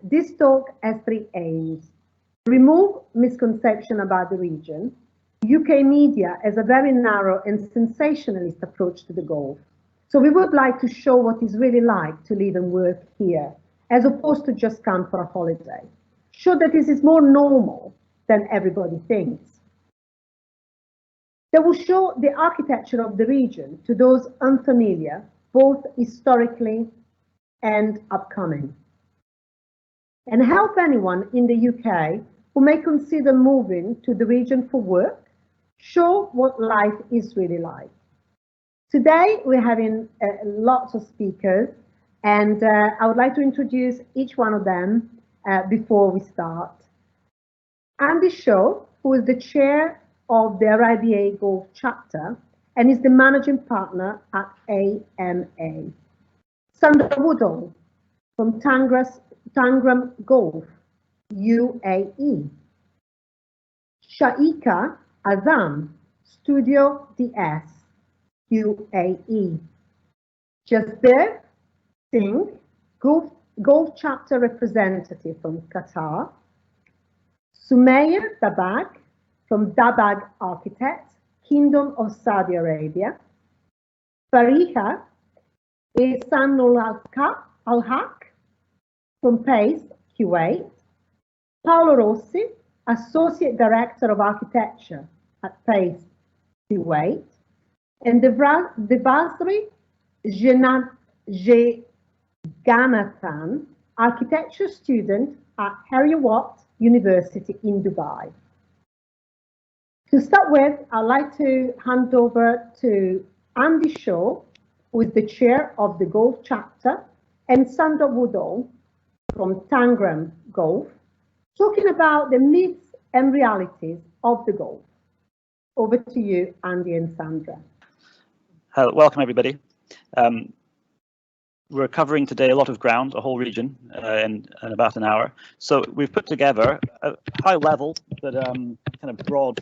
This talk has three aims. Remove misconception about the region. UK media has a very narrow and sensationalist approach to the Gulf. So we would like to show what it's really like to live and work here, as opposed to just come for a holiday. Show that this is more normal than everybody thinks. They will show the architecture of the region to those unfamiliar, both historically and upcoming, and help anyone in the UK who may consider moving to the region for work, show what life is really like. Today we're having lots of speakers, and I would like to introduce each one of them before we start. Andy Shaw, who is the chair of the RIBA Gulf Chapter and is the managing partner at AMA. Sandra Woodall from Tangram Gulf, UAE. Shaikha Azzam, StudioDS, UAE. Jasbir, Singh, Gulf Chapter representative from Qatar. Sumaya Dabbagh from Dabbagh Architects, Kingdom of Saudi Arabia. Fariha Ehsanulhaq from PACE, Kuwait. Paolo Rossi, Associate Director of Architecture at PACE, Kuwait. And Devasri Jeganathan, architecture student at Heriot-Watt University in Dubai. To start with, I'd like to hand over to Andy Shaw, who is the chair of the Gulf Chapter, and Sandra Woodall from Tangram Gulf, talking about the myths and realities of the Gulf. Over to you, Andy and Sandra. Hello, welcome everybody. We're covering today a lot of ground, a whole region, in about an hour. So we've put together a high level, but kind of broad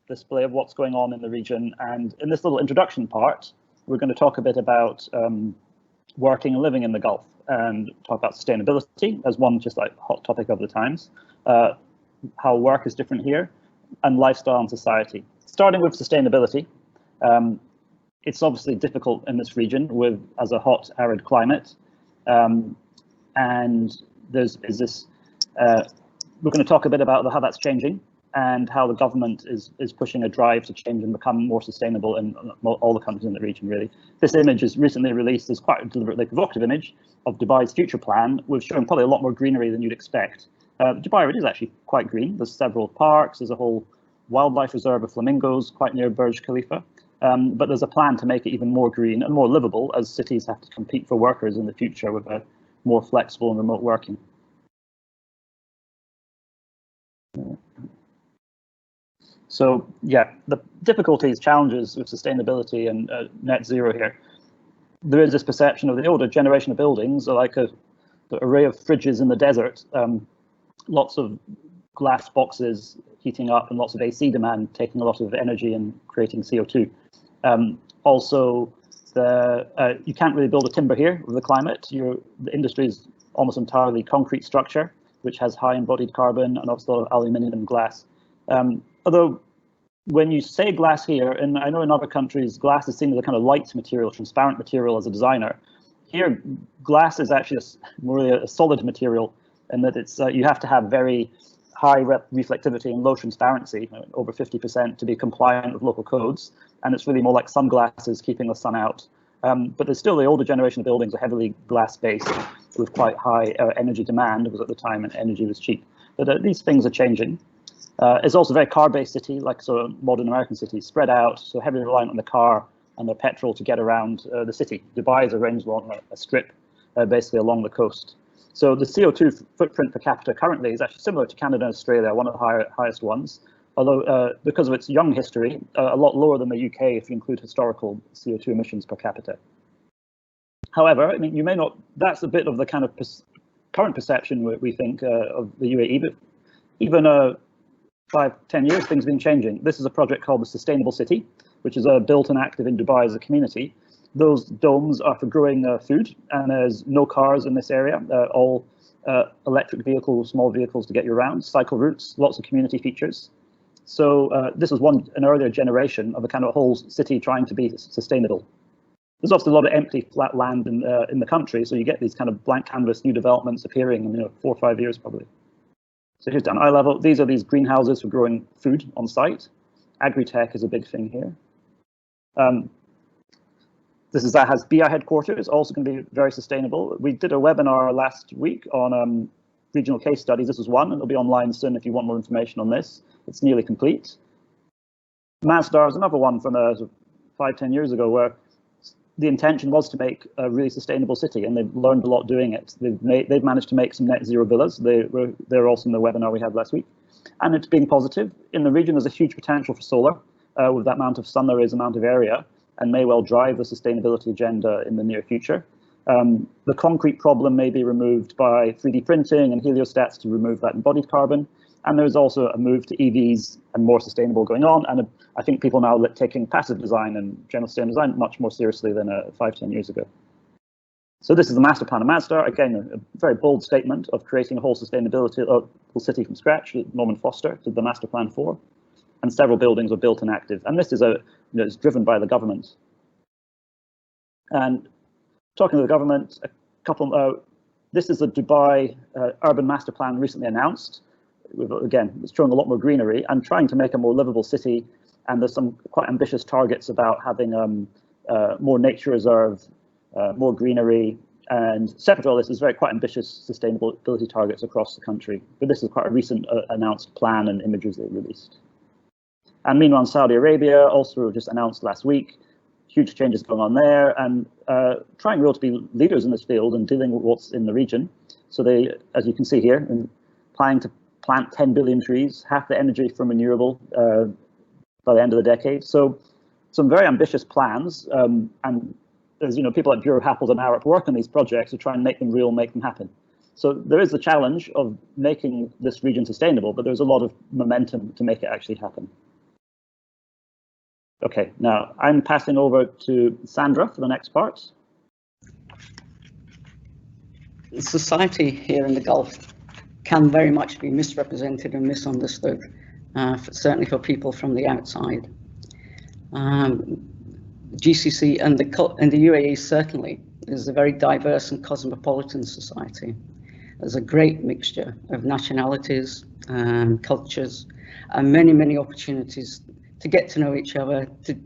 display of what's going on in the region. And in this little introduction part, we're going to talk a bit about working and living in the Gulf, and talk about sustainability as one just like hot topic of the times, how work is different here, and lifestyle and society. Starting with sustainability, it's obviously difficult in this region as a hot, arid climate, and we're going to talk a bit about how that's changing, and how the government is pushing a drive to change and become more sustainable in all the countries in the region, really. This image is recently released as quite a deliberately provocative image of Dubai's future plan, with showing probably a lot more greenery than you'd expect. Dubai is actually quite green. There's several parks, there's a whole wildlife reserve of flamingos quite near Burj Khalifa, but there's a plan to make it even more green and more livable as cities have to compete for workers in the future with a more flexible and remote working. So yeah, the difficulties, challenges with sustainability and net zero here. There is this perception of the older generation of buildings are like an array of fridges in the desert, lots of glass boxes heating up and lots of AC demand, taking a lot of energy and creating CO2. Also, you can't really build a timber here with the climate. The industry is almost entirely concrete structure, which has high embodied carbon and also a lot of aluminium and glass. Although when you say glass here, and I know in other countries, glass is seen as a kind of light material, transparent material as a designer. Here, glass is actually more a solid material, in that it's you have to have very high reflectivity and low transparency, over 50%, to be compliant with local codes. And it's really more like sunglasses keeping the sun out. But there's still the older generation of buildings are heavily glass-based with quite high energy demand. It was at the time and energy was cheap. But these things are changing. It's also a very car-based city, like sort of modern American cities, spread out, so heavily reliant on the car and the petrol to get around the city. Dubai is arranged along a strip, basically along the coast. So the CO2 footprint per capita currently is actually similar to Canada and Australia, one of the highest ones, although because of its young history, a lot lower than the UK if you include historical CO2 emissions per capita. However, I mean, you may not, that's a bit of the kind of current perception we think of the UAE, but even 5-10 years, things have been changing. This is a project called the Sustainable City, which is built and active in Dubai as a community. Those domes are for growing food, and there's no cars in this area. All electric vehicles, small vehicles to get you around, cycle routes, lots of community features. So this was an earlier generation of a kind of whole city trying to be sustainable. There's also a lot of empty flat land in the country, so you get these kind of blank canvas new developments appearing in 4 or 5 years probably. So here's down eye level. These are these greenhouses for growing food on site. Agri-tech is a big thing here. This is Zaha's BI headquarters, also going to be very sustainable. We did a webinar last week on regional case studies. This was one, and it'll be online soon if you want more information on this. It's nearly complete. Masdar is another one from 5-10 years ago, where the intention was to make a really sustainable city, and they've learned a lot doing it. They've managed to make some net zero villas. They're also in the webinar we had last week, and it's being positive. In the region, there's a huge potential for solar with that amount of sun there is, amount of area, and may well drive the sustainability agenda in the near future. The concrete problem may be removed by 3D printing and heliostats to remove that embodied carbon. And there's also a move to EVs and more sustainable going on. And I think people now are taking passive design and general sustainable design much more seriously than 5-10 years ago. So this is the master plan of Masdar. Again, a very bold statement of creating a whole sustainability whole city from scratch. Norman Foster did the master plan for, and several buildings were built and active. And this is it's driven by the government. And talking to the government, this is the Dubai urban master plan recently announced. Again, it's showing a lot more greenery and trying to make a more livable city. And there's some quite ambitious targets about having more nature reserve, more greenery, and separate to all this is quite ambitious sustainability targets across the country. But this is quite a recent announced plan and images they released. And meanwhile, in Saudi Arabia, also just announced last week, huge changes going on there, and trying really to be leaders in this field and dealing with what's in the region. So they, as you can see here, planning to plant 10 billion trees, half the energy from renewable by the end of the decade. So some very ambitious plans, and there's people like Bureau Happel and Arup work on these projects to try and make them real, make them happen. So there is the challenge of making this region sustainable, but there's a lot of momentum to make it actually happen. Okay, now I'm passing over to Sandra for the next part. Society here in the Gulf can very much be misrepresented and misunderstood, certainly for people from the outside. GCC and the UAE certainly is a very diverse and cosmopolitan society. There's a great mixture of nationalities, cultures, and many opportunities to get to know each other, to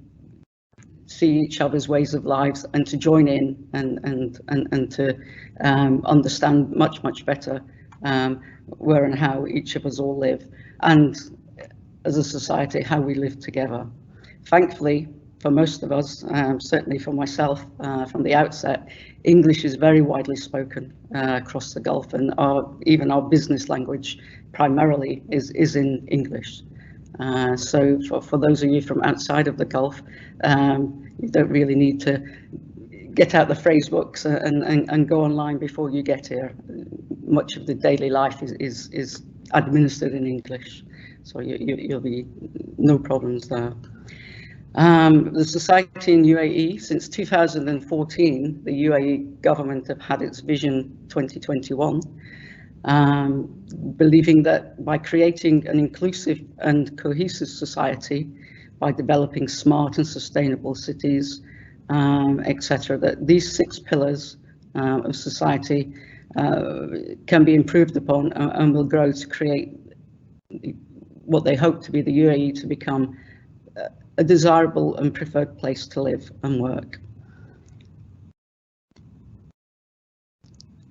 see each other's ways of lives, and to join in and to understand much better where and how each of us all live, and as a society how we live together. Thankfully, for most of us, certainly for myself, from the outset, English is very widely spoken across the Gulf, and even our business language primarily is in English. So for those of you from outside of the Gulf, you don't really need to get out the phrase books and go online before you get here. Much of the daily life is administered in English, so you'll be no problems there. The society in UAE, since 2014, the UAE government have had its Vision 2021, believing that by creating an inclusive and cohesive society, by developing smart and sustainable cities, etc., that these 6 pillars of society can be improved upon and will grow to create what they hope to be the UAE to become a desirable and preferred place to live and work.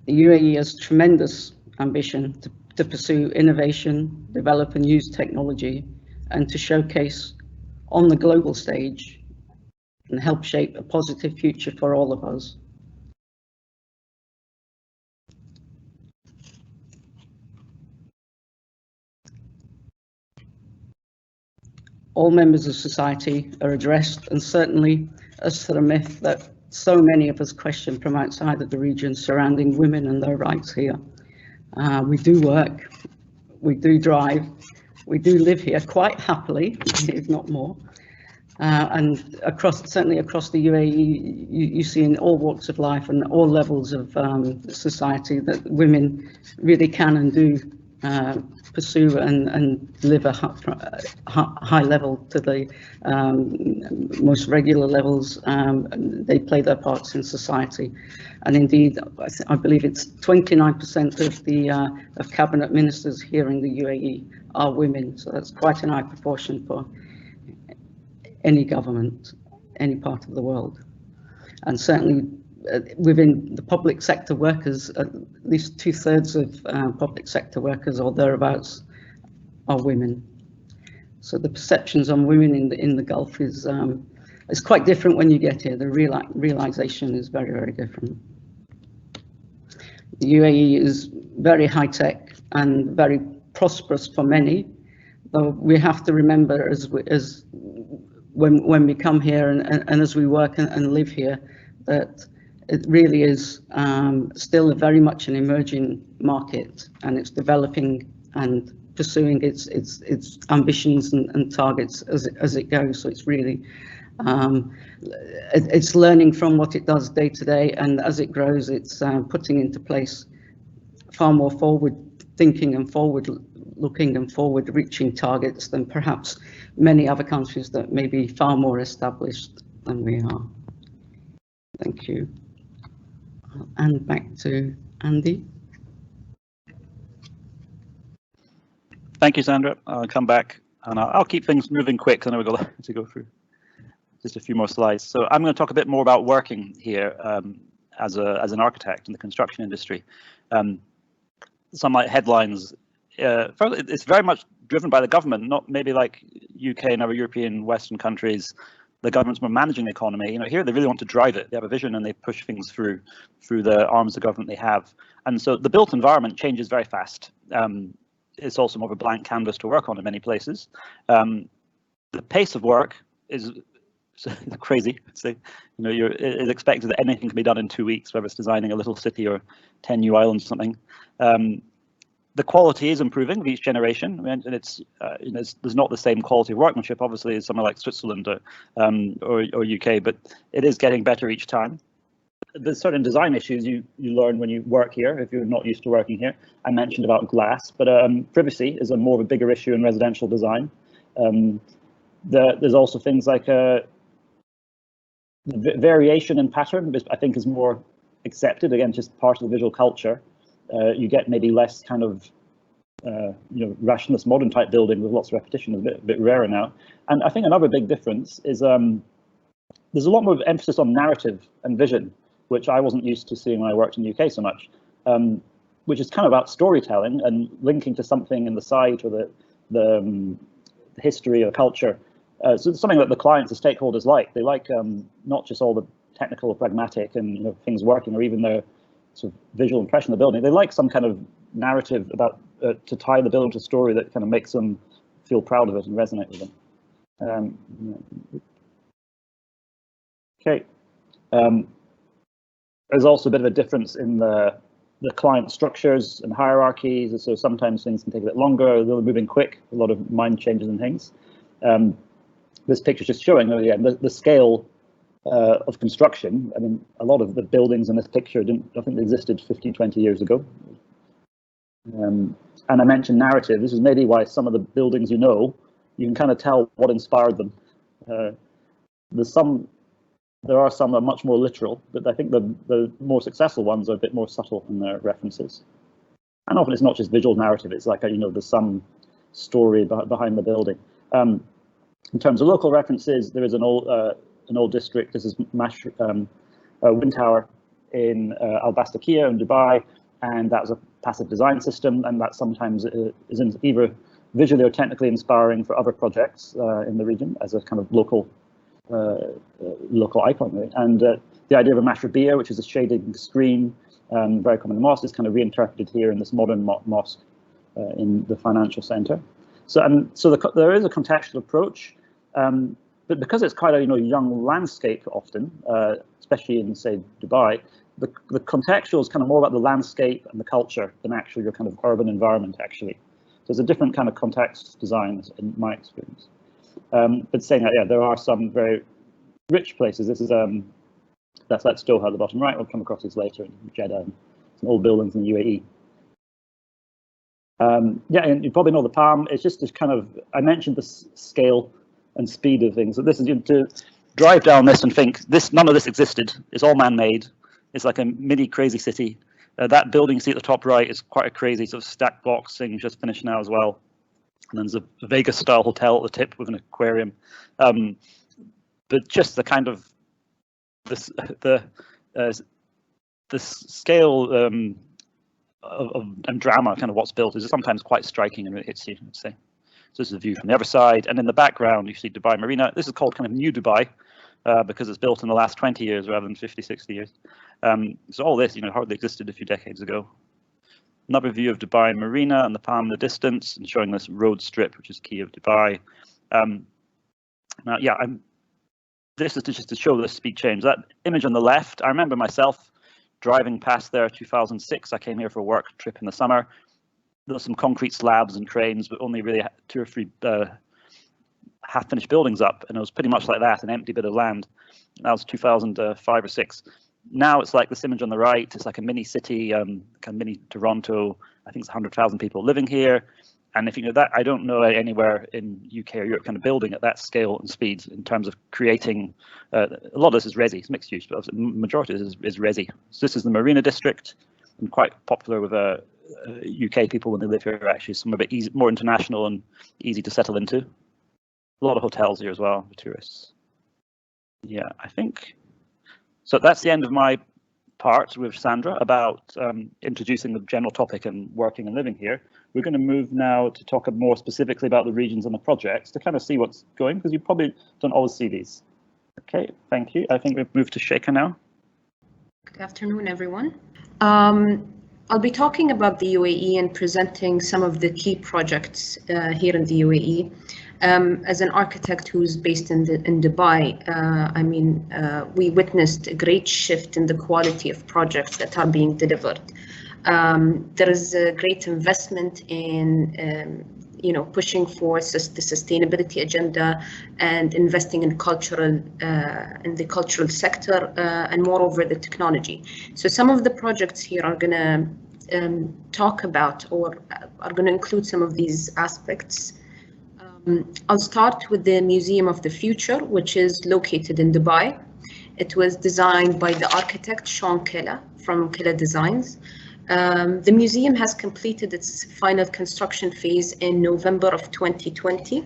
The UAE has tremendous ambition to pursue innovation, develop and use technology, and to showcase on the global stage and help shape a positive future for all of us. All members of society are addressed, and certainly as to the myth that so many of us question from outside of the region surrounding women and their rights here. We do work, we do drive, we do live here quite happily, if not more. And certainly across the UAE, you see in all walks of life and all levels of society that women really can and do pursue and deliver high level to the most regular levels. They play their parts in society, and indeed, I believe it's 29% of the of cabinet ministers here in the UAE are women. So that's quite an high proportion for any government, any part of the world. And certainly within the public sector workers, at least 2/3 of public sector workers or thereabouts are women. So the perceptions on women in the Gulf is quite different when you get here. The realization is very, very different. The UAE is very high tech and very prosperous for many, though we have to remember when we come here and as we work and live here, that it really is still very much an emerging market, and it's developing and pursuing its ambitions and targets as it goes. So it's really it's learning from what it does day to day, and as it grows, it's putting into place far more forward thinking and forward looking and forward reaching targets than perhaps many other countries that may be far more established than we are. Thank you. And back to Andy. Thank you, Sandra. I'll come back and I'll keep things moving quick. I know we've got to go through just a few more slides. So I'm going to talk a bit more about working here as an architect in the construction industry. Some like headlines. It's very much driven by the government, not maybe like UK and other European Western countries. The government's more managing the economy. You know, here they really want to drive it. They have a vision and they push things through the arms of government they have. And so the built environment changes very fast. It's also more of a blank canvas to work on in many places. The pace of work is crazy. So, you know, it's expected that anything can be done in 2 weeks, whether it's designing a little city or 10 new islands or something. The quality is improving with each generation, and it's you know, there's not the same quality of workmanship, obviously, as somewhere like Switzerland or UK, but it is getting better each time. There's certain design issues you learn when you work here if you're not used to working here. I mentioned about glass, but privacy is more of a bigger issue in residential design. There's also things like variation in pattern, I think, is more accepted. Again, just part of the visual culture. You get maybe less kind of you know, rationalist modern type building with lots of repetition is a bit rarer now. And I think another big difference is there's a lot more emphasis on narrative and vision, which I wasn't used to seeing when I worked in the UK so much, which is kind of about storytelling and linking to something in the site or the history or culture. So it's something that the clients, the stakeholders like. They like not just all the technical or pragmatic and, you know, things working, or even the sort of visual impression of the building. They like some kind of narrative about to tie the building to a story that kind of makes them feel proud of it and resonate with them. Okay. There's also a bit of a difference in the client structures and hierarchies. So sometimes things can take a bit longer. They're moving quick. A lot of mind changes and things. This picture is just showing the scale of construction. I mean, a lot of the buildings in this picture I think they existed 15, 20 years ago. And I mentioned narrative. This is maybe why some of the buildings, you can kind of tell what inspired them. There are some that are much more literal, but I think the more successful ones are a bit more subtle in their references. And often it's not just visual narrative. It's like, there's some story behind the building. In terms of local references, there is an old district. This is Wind Tower in Al Bastakia in Dubai, and that was a passive design system, and that sometimes is either visually or technically inspiring for other projects in the region as a kind of local icon, really. And the idea of a mashrabiyah, which is a shading screen, very common in mosques, is kind of reinterpreted here in this modern mosque in the financial center. So there is a contextual approach. But because it's quite a young landscape often, especially in, say, Dubai, the contextual is kind of more about the landscape and the culture than actually your kind of urban environment, actually. So it's a different kind of context design in my experience. But saying that, yeah, there are some very rich places. This is that's Doha at the bottom right. We'll come across these later in Jeddah, and some old buildings in the UAE. Yeah, and you probably know the Palm. It's just this kind of, I mentioned the scale and speed of things. So this is, to drive down this and think none of this existed. It's all man-made. It's like a mini crazy city. That building you see at the top right is quite a crazy sort of stacked blocks thing, just finished now as well. And then there's a Vegas-style hotel at the tip with an aquarium. But just the kind of the scale and drama, kind of what's built, is sometimes quite striking and it hits you, I'd say. So this is a view from the other side, and in the background you see Dubai Marina. This is called kind of New Dubai because it's built in the last 20 years rather than 50, 60 years. So all this, hardly existed a few decades ago. Another view of Dubai Marina and the Palm in the distance, and showing this road strip, which is key of Dubai. Now, yeah, this is just to show the speed change. That image on the left, I remember myself driving past there 2006. I came here for a work trip in the summer. There were some concrete slabs and cranes, but only really 2 or 3 half-finished buildings up, and it was pretty much like that, an empty bit of land. That was 2005 or 6. Now it's like this image on the right. It's like a mini city, kind of mini Toronto. I think it's 100,000 people living here. And if you know that, I don't know anywhere in UK or Europe kind of building at that scale and speed in terms of creating. A lot of this is resi, it's mixed use, but the majority is resi. So this is the Marina District, and quite popular with UK people when they live here. Actually, some a bit easy, more international and easy to settle into. A lot of hotels here as well for tourists. Yeah, I think. So that's the end of my part with Sandra about introducing the general topic and working and living here. We're going to move now to talk more specifically about the regions and the projects to kind of see what's going, because you probably don't always see these. Okay, thank you. I think we've moved to Shaikha now. Good afternoon, everyone. I'll be talking about the UAE and presenting some of the key projects here in the UAE. As an architect who's based in Dubai, we witnessed a great shift in the quality of projects that are being delivered. There is a great investment in, pushing for the sustainability agenda and investing in in the cultural sector, and moreover the technology. So some of the projects here are going to talk about, or are going to include, some of these aspects. I'll start with the Museum of the Future, which is located in Dubai. It was designed by the architect Sean Kella from Kella Designs. The museum has completed its final construction phase in November of 2020.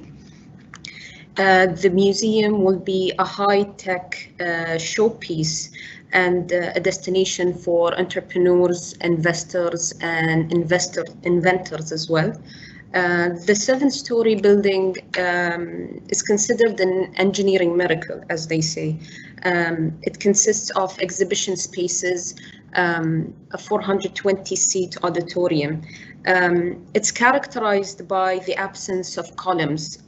The museum will be a high-tech showpiece and a destination for entrepreneurs, investors, and inventors as well. The 7-story building is considered an engineering miracle, as they say. It consists of exhibition spaces, a 420-seat auditorium. It's characterized by the absence of columns,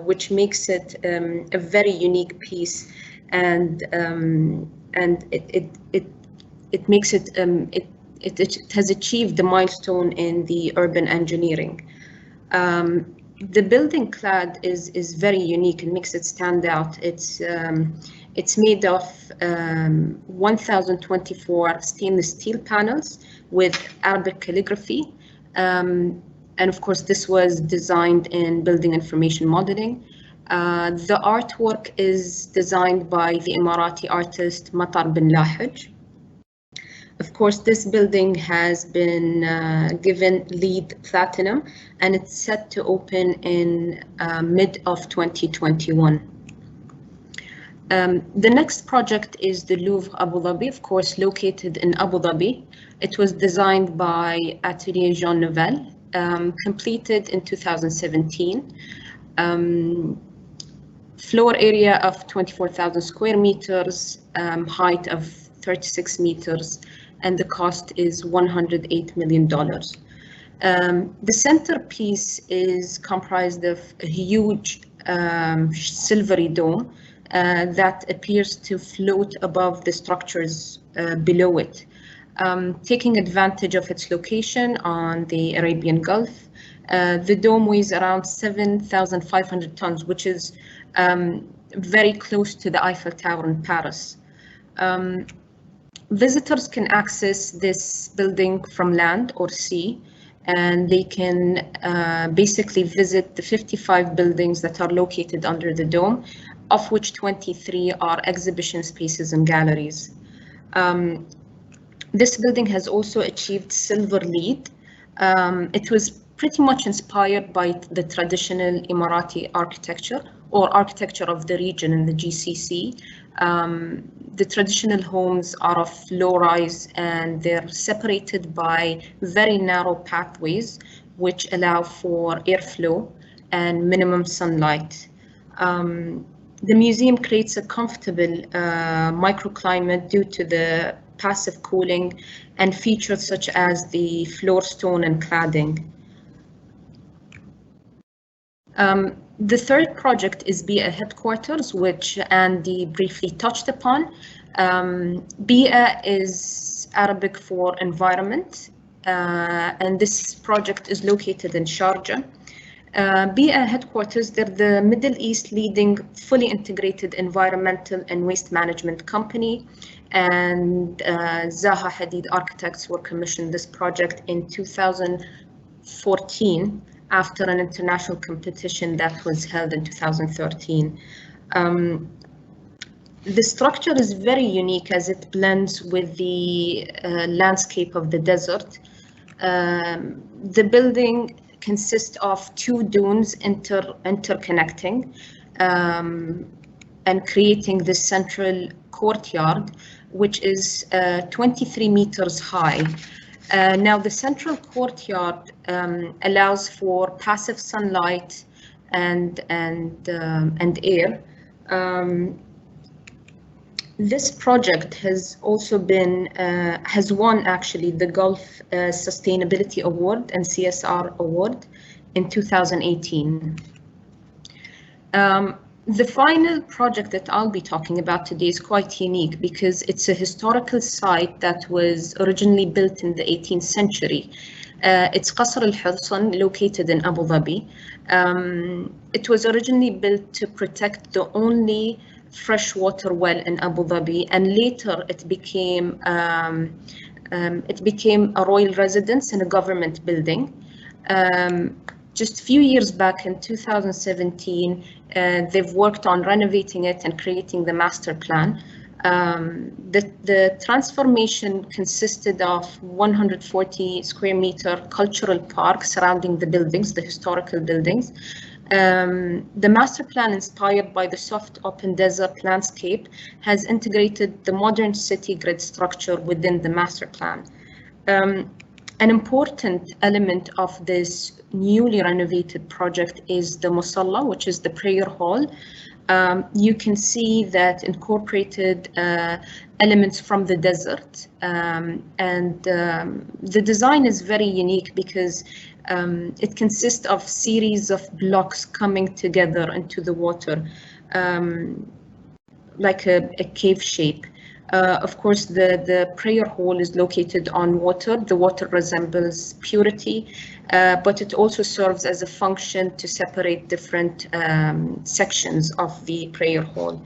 which makes it a very unique piece, and it makes it it has achieved the milestone in the urban engineering. The building clad is very unique and makes it stand out. It's made of 1,024 stainless steel panels with Arabic calligraphy. And of course, this was designed in building information modeling. The artwork is designed by the Emirati artist Matar bin Lahij. Of course, this building has been given LEED Platinum, and it's set to open in mid of 2021. The next project is the Louvre Abu Dhabi, of course, located in Abu Dhabi. It was designed by Atelier Jean Nouvel, completed in 2017. Floor area of 24,000 square meters, height of 36 meters, and the cost is $108 million. The centerpiece is comprised of a huge silvery dome that appears to float above the structures below it. Taking advantage of its location on the Arabian Gulf, The dome weighs around 7,500 tons, which is very close to the Eiffel Tower in Paris. Visitors can access this building from land or sea, and they can basically visit the 55 buildings that are located under the dome, of which 23 are exhibition spaces and galleries. This building has also achieved Silver LEED. It was pretty much inspired by the traditional Emirati architecture or architecture of the region in the GCC. The traditional homes are of low-rise and they're separated by very narrow pathways which allow for airflow and minimum sunlight. The museum creates a comfortable microclimate due to the passive cooling and features such as the floor stone and cladding. The third project is BIA headquarters, which Andy briefly touched upon. BIA is Arabic for environment, and this project is located in Sharjah. BIA headquarters, they're the Middle East leading fully integrated environmental and waste management company, and Zaha Hadid architects were commissioned this project in 2014 after an international competition that was held in 2013. The structure is very unique as it blends with the landscape of the desert. The building consists of two dunes interconnecting and creating the central courtyard, which is 23 meters high. Now the central courtyard allows for passive sunlight and air. This project has also been has won actually the Gulf Sustainability Award and CSR Award in 2018. The final project that I'll be talking about today is quite unique because it's a historical site that was originally built in the 18th century. It's Qasr al-Hirsan, located in Abu Dhabi. It was originally built to protect the only freshwater well in Abu Dhabi, and later it became a royal residence and a government building. Just a few years back in 2017, they've worked on renovating it and creating the master plan. The transformation consisted of 140 square meter cultural park surrounding the buildings, the historical buildings. The master plan, inspired by the soft open desert landscape, has integrated the modern city grid structure within the master plan. An important element of this newly renovated project is the musalla, which is the prayer hall. You can see that incorporated elements from the desert, and the design is very unique because it consists of series of blocks coming together into the water, like a cave shape. Of course, the prayer hall is located on water. The water resembles purity, but it also serves as a function to separate different sections of the prayer hall.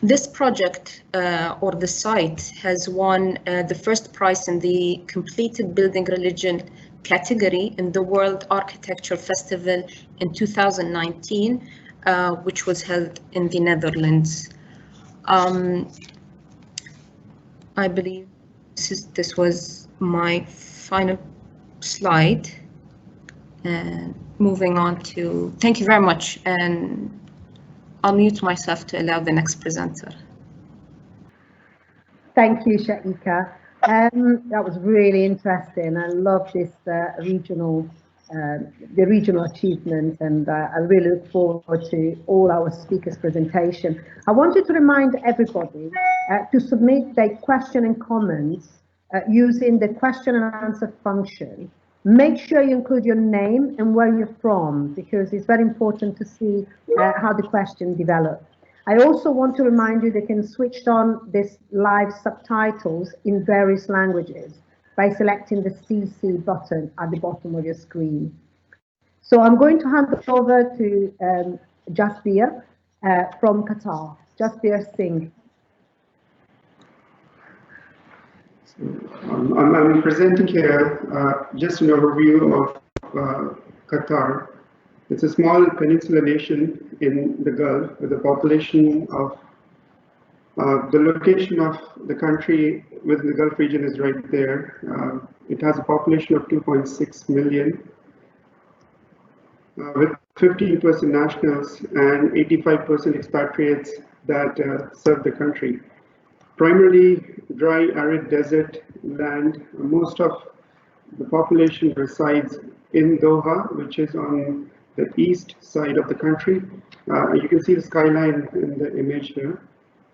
This project, or the site, has won the first prize in the completed building religion category in the World Architecture Festival in 2019, which was held in the Netherlands. I believe this was my final slide. And moving on to, thank you very much, and I'll mute myself to allow the next presenter. Thank you, Shaikha. That was really interesting. I love this regional achievements, and I really look forward to all our speakers' presentation. I wanted to remind everybody to submit their question and comments using the question and answer function. Make sure you include your name and where you're from, because it's very important to see how the question develops. I also want to remind you they can switch on this live subtitles in various languages. by selecting the CC button at the bottom of your screen. So I'm going to hand it over to Jasbir from Qatar. Jasbir Singh. I'm presenting here just an overview of Qatar. It's a small peninsula nation in the Gulf with a population of the location of the country within the Gulf region is right there. It has a population of 2.6 million with 15% nationals and 85% expatriates that serve the country. Primarily dry, arid desert land. Most of the population resides in Doha, which is on the east side of the country. You can see the skyline in the image here.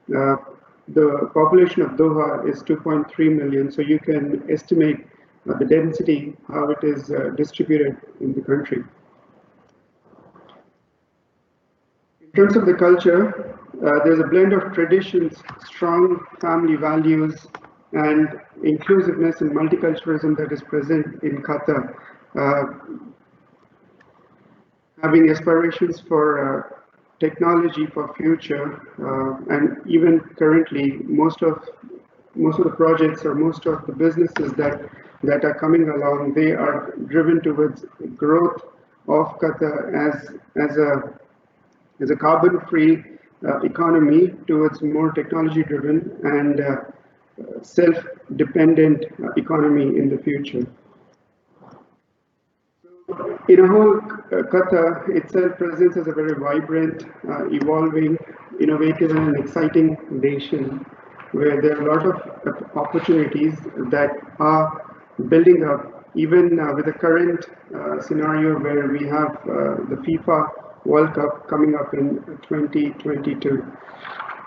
The population of Doha is 2.3 million, so you can estimate the density, how it is distributed in the country. In terms of the culture, there's a blend of traditions, strong family values, and inclusiveness and multiculturalism that is present in Qatar. Having aspirations for technology for future, and even currently, most of the projects or most of the businesses that are coming along, they are driven towards growth of Qatar as a carbon-free economy towards more technology-driven and self-dependent economy in the future. In a whole, Qatar itself presents as a very vibrant, evolving, innovative, and exciting nation where there are a lot of opportunities that are building up, even with the current scenario where we have the FIFA World Cup coming up in 2022.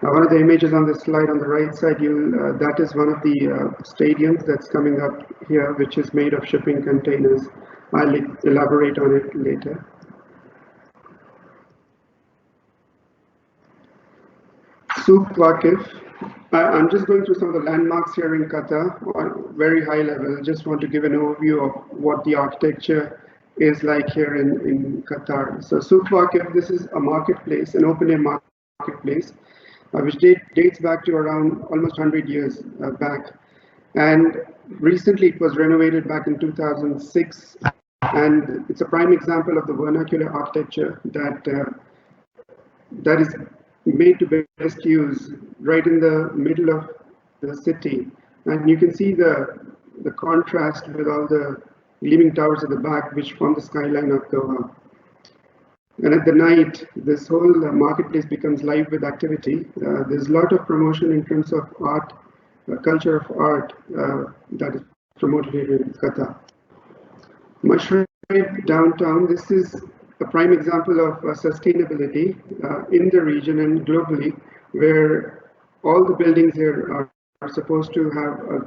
One of the images on this slide on the right side, that is one of the stadiums that's coming up here, which is made of shipping containers. I'll elaborate on it later. Souk Waqif. I'm just going through some of the landmarks here in Qatar on very high level. Just want to give an overview of what the architecture is like here in Qatar. So Souk Waqif, this is a marketplace, an open-air marketplace, which dates back to around almost 100 years back. And recently it was renovated back in 2006. And it's a prime example of the vernacular architecture that is made to best use right in the middle of the city. And you can see the contrast with all the gleaming towers at the back, which form the skyline of Doha. And at the night, this whole marketplace becomes live with activity. There's a lot of promotion in terms of art, culture of art that is promoted here in Qatar. Mashraib downtown, this is a prime example of sustainability in the region and globally, where all the buildings here are supposed to have a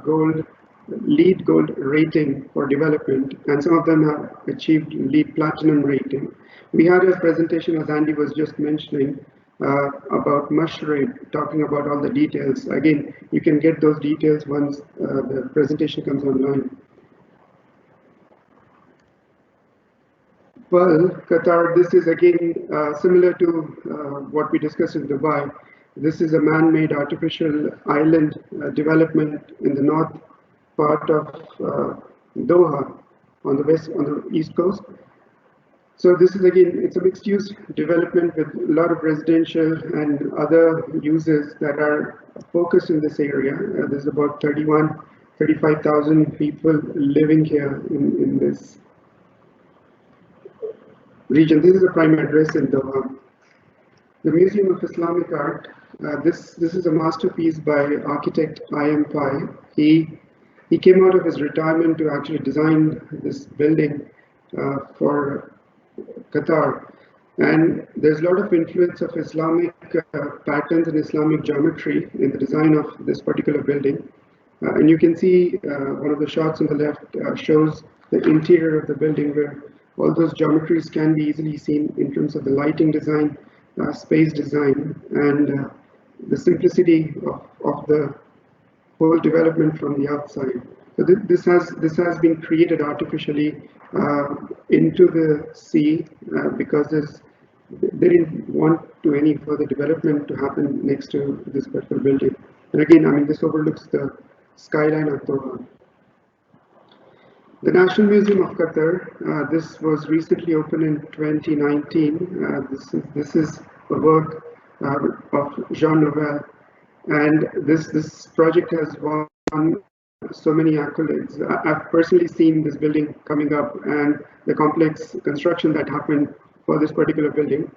LEED Gold rating for development, and some of them have achieved LEED Platinum rating. We had a presentation, as Andy was just mentioning, about Mashraib, talking about all the details. Again, you can get those details once the presentation comes online. Well, Qatar, this is again similar to what we discussed in Dubai. This is a man-made artificial island development in the north part of Doha on the east coast. So this is again, it's a mixed-use development with a lot of residential and other uses that are focused in this area. There's about 35,000 people living here in this region. This is a prime address in Dabbagh. The Museum of Islamic Art. This is a masterpiece by architect I.M. Pai. He came out of his retirement to actually design this building for Qatar. And there's a lot of influence of Islamic patterns and Islamic geometry in the design of this particular building. And you can see one of the shots on the left shows the interior of the building, where all those geometries can be easily seen in terms of the lighting design, space design, and the simplicity of the whole development from the outside. So this has been created artificially into the sea because they didn't want any further development to happen next to this particular building. And again, I mean, this overlooks the skyline of Doha. The National Museum of Qatar, this was recently opened in 2019. This is a work of Jean Nouvel, and this project has won so many accolades. I've personally seen this building coming up and the complex construction that happened for this particular building.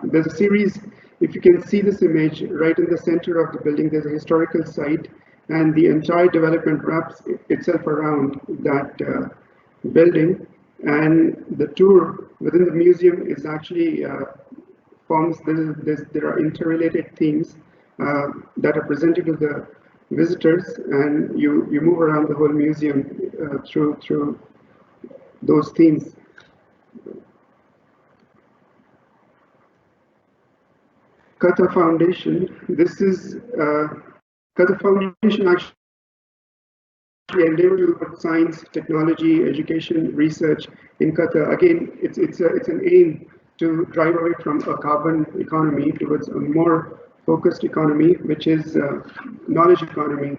There's a series, if you can see this image, right in the center of the building, there's a historical site, and the entire development wraps itself around that building. And the tour within the museum is actually forms, there are interrelated themes that are presented to the visitors, and you move around the whole museum through those themes. Qatar Foundation. This is Qatar Foundation actually endeavors to put science, technology, education, research in Qatar. Again, it's an aim to drive away from a carbon economy towards a more focused economy, which is knowledge economy,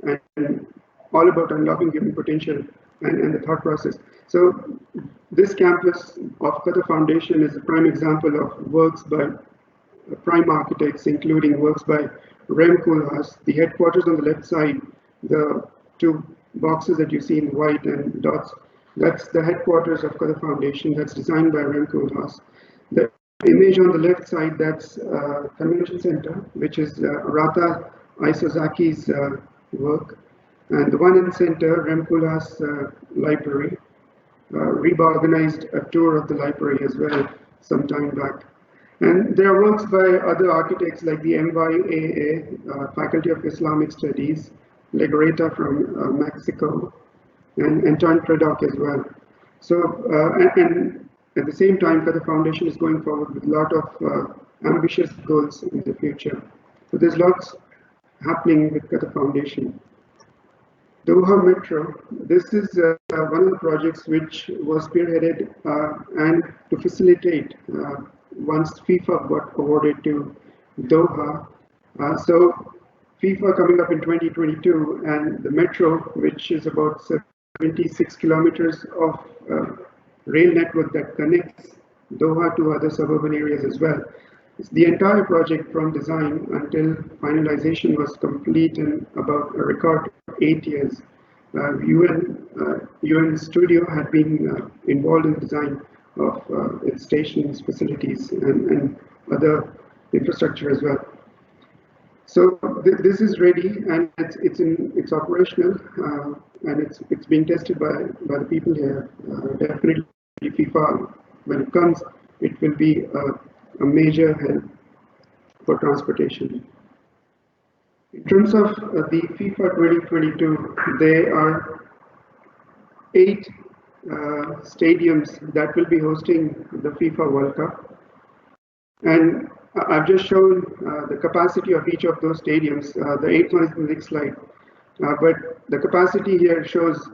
and all about unlocking human potential and the thought process. So this campus of Qatar Foundation is a prime example of works by prime architects, including works by Rem Koolhaas. The headquarters on the left side, the two boxes that you see in white and dots, that's the headquarters of Qatar Foundation. That's designed by Rem Koolhaas. The image on the left side, that's Convention Center, which is Rata Isazaki's work. And the one in the center, Rem Koolhaas Library. RIBA organized a tour of the library as well some time back. And there are works by other architects like the MYAA, Faculty of Islamic Studies, Legareta from Mexico, and Anton Predock as well. So, and at the same time, Qatar Foundation is going forward with a lot of ambitious goals in the future. So there's lots happening with Qatar Foundation. Doha Metro, this is one of the projects which was spearheaded and to facilitate once FIFA got awarded to Doha. So FIFA coming up in 2022, and the metro, which is about 76 kilometers of rail network that connects Doha to other suburban areas as well. The entire project from design until finalization was complete in about a record 8 years. UN Studio had been involved in the design of its stations, facilities, and other infrastructure as well. So this is ready, and it's operational, and it's being tested by the people here. Definitely, FIFA, when it comes, it will be a major help for transportation. In terms of the FIFA 2022, there are 8 stadiums that will be hosting the FIFA World Cup, and I've just shown the capacity of each of those stadiums. The 8th one is in the next slide, but the capacity here shows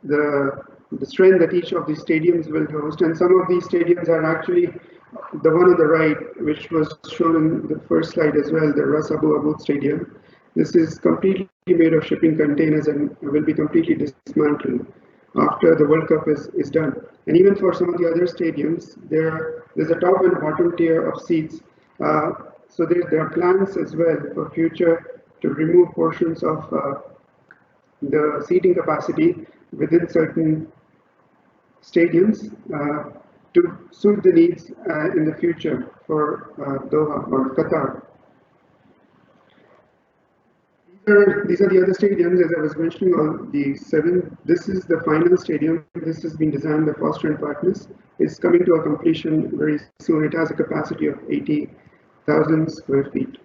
the strength that each of these stadiums will host, and some of these stadiums are actually the one on the right, which was shown in the first slide as well, the Ras Abu Abud Stadium. This is completely made of shipping containers and will be completely dismantled after the World Cup is done. And even for some of the other stadiums, there's a top and bottom tier of seats. So there are plans as well for future to remove portions of the seating capacity within certain stadiums to suit the needs in the future for Doha or Qatar. These are the other stadiums, as I was mentioning, all the 7. This is the final stadium. This has been designed by Foster & Partners. It's coming to a completion very soon. It has a capacity of 80,000 square feet.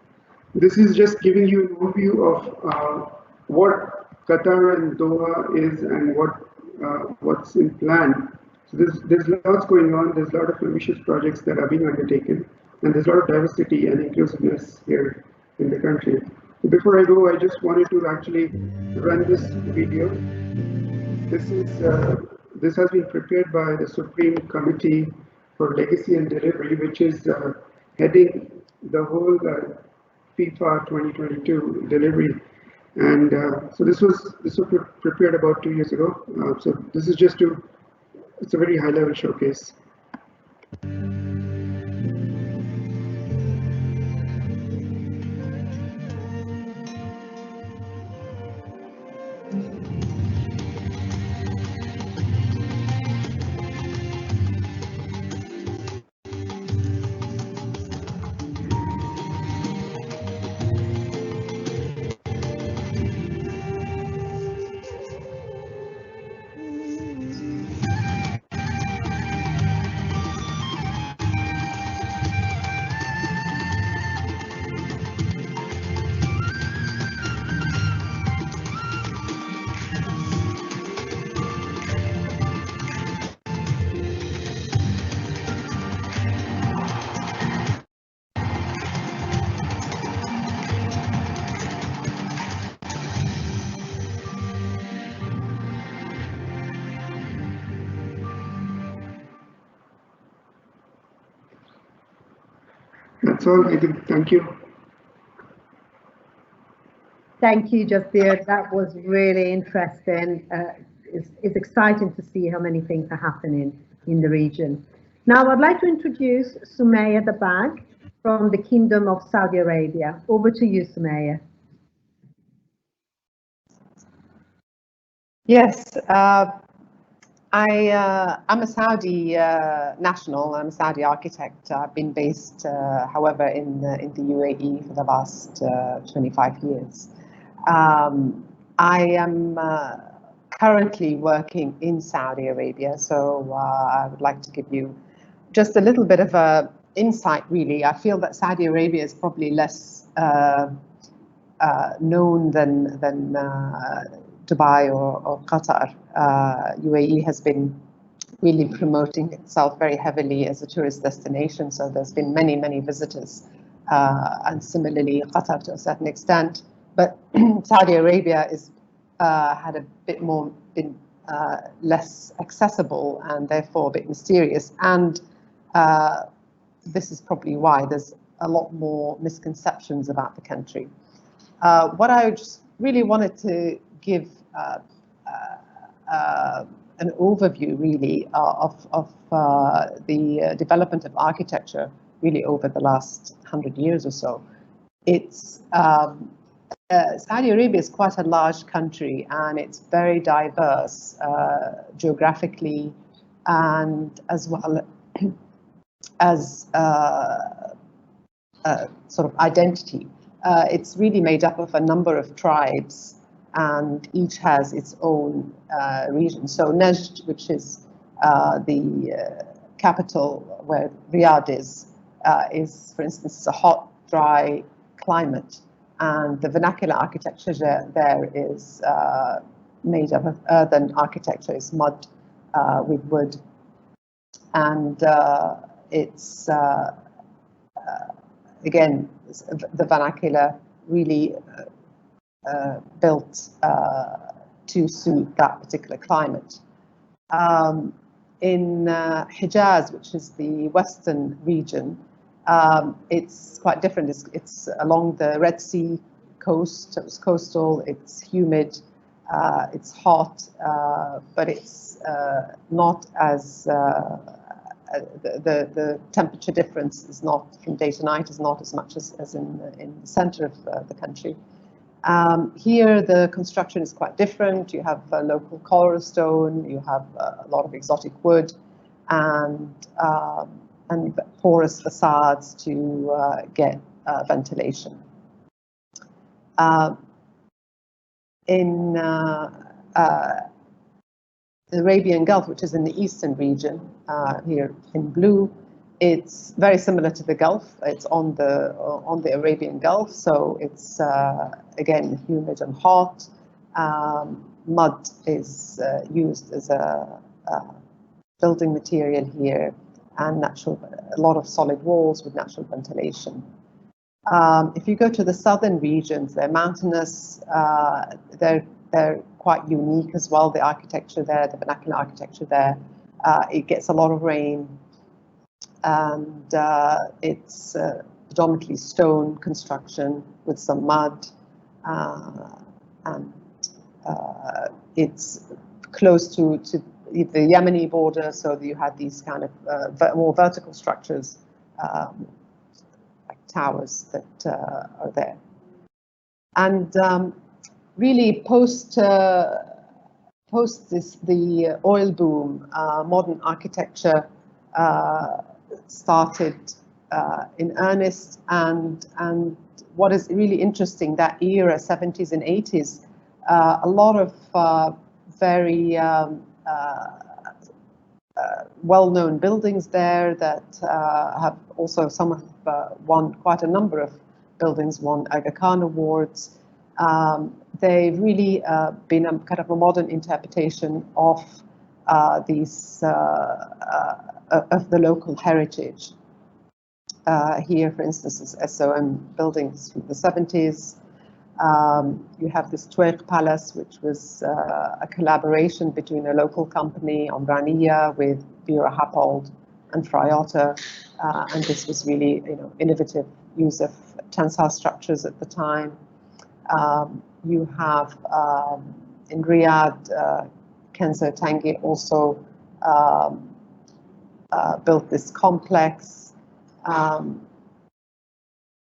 This is just giving you an overview of what Qatar and Doha is and what's in plan. So there's lots going on. There's a lot of ambitious projects that are being undertaken, and there's a lot of diversity and inclusiveness here in the country. Before I go, I just wanted to actually run this video. This has been prepared by the Supreme Committee for Legacy and Delivery, which is heading the whole FIFA 2022 delivery. And so this was prepared about 2 years ago. So this is just it's a very high-level showcase. That's all, I think. Thank you. Thank you, Jasbir. That was really interesting. It's exciting to see how many things are happening in the region. Now, I'd like to introduce Sumaya Dabbagh from the Kingdom of Saudi Arabia. Over to you, Sumaya. Yes, I'm a Saudi national. I'm a Saudi architect. I've been based, however, in the UAE for the last 25 years. I am currently working in Saudi Arabia, so I would like to give you just a little bit of a insight. Really, I feel that Saudi Arabia is probably less known than Dubai or Qatar. UAE has been really promoting itself very heavily as a tourist destination, so there's been many visitors, and similarly Qatar to a certain extent. But Saudi Arabia is had a bit more been less accessible and therefore a bit mysterious, and this is probably why there's a lot more misconceptions about the country. What I just really wanted to give an overview really of the development of architecture really over the last 100 years or so. It's Saudi Arabia is quite a large country, and it's very diverse geographically and as well as sort of identity. It's really made up of a number of tribes, and each has its own region. So Najd, which is the capital where Riyadh is, for instance, a hot, dry climate, and the vernacular architecture there is made up of earthen architecture. It's mud with wood, and it's again the vernacular really built to suit that particular climate. In Hijaz, which is the western region, it's quite different. It's along the Red Sea coast, so it's coastal, it's humid, it's hot, but it's not as the temperature difference is not from day to night is not as much as in the center of the country. Here the construction is quite different. You have local cornerstone, you have a lot of exotic wood, and porous facades to get ventilation. In the Arabian Gulf, which is in the eastern region, here in blue, it's very similar to the Gulf. It's on the Arabian Gulf, so it's again humid and hot. Mud is used as a building material here, and a lot of solid walls with natural ventilation. If you go to the southern regions, they're mountainous, they're quite unique as well, the architecture there, the vernacular architecture there. It gets a lot of rain, and it's predominantly stone construction with some mud, and it's close to the Yemeni border, so you had these kind of more vertical structures, like towers that are there. And really post the oil boom, modern architecture started in earnest, and what is really interesting, that era, 70s and 80s, a lot of very well-known buildings there that have also, some have won, quite a number of buildings won Aga Khan awards. They've really been a kind of a modern interpretation of these of the local heritage. Here, for instance, is SOM buildings from the 70s. You have this Tuareg Palace, which was a collaboration between a local company, Omraniya, with Bura Happold and Fryotta, and this was really, innovative use of tensile structures at the time. You have in Riyadh, Kenzo Tangi also built this complex.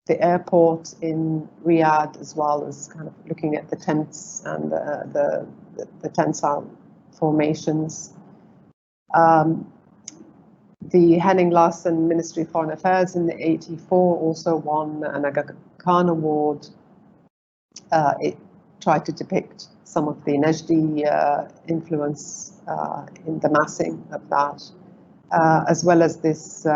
The airport in Riyadh, as well as kind of looking at the tents and the tensile formations. The Henning Larsen Ministry of Foreign Affairs in the 84 also won an Aga Khan award. It tried to depict some of the Najdi influence in the massing of that, as well as this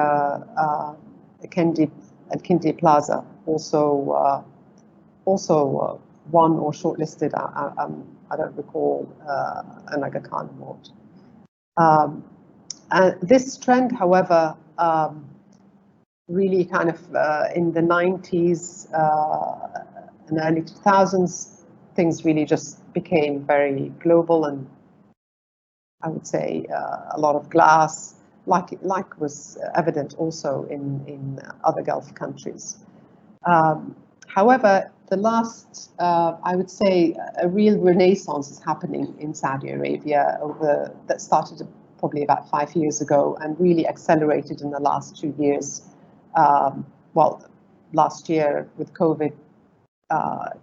Al-Kindi Plaza, also won or shortlisted, I don't recall, an Aga Khan award. This trend, however, really kind of in the 90s and early 2000s, things really just became very global, and I would say a lot of glass, like was evident also in other Gulf countries. However, the last, I would say, a real renaissance is happening in Saudi Arabia that started probably about 5 years ago and really accelerated in the last 2 years. Well, last year with COVID,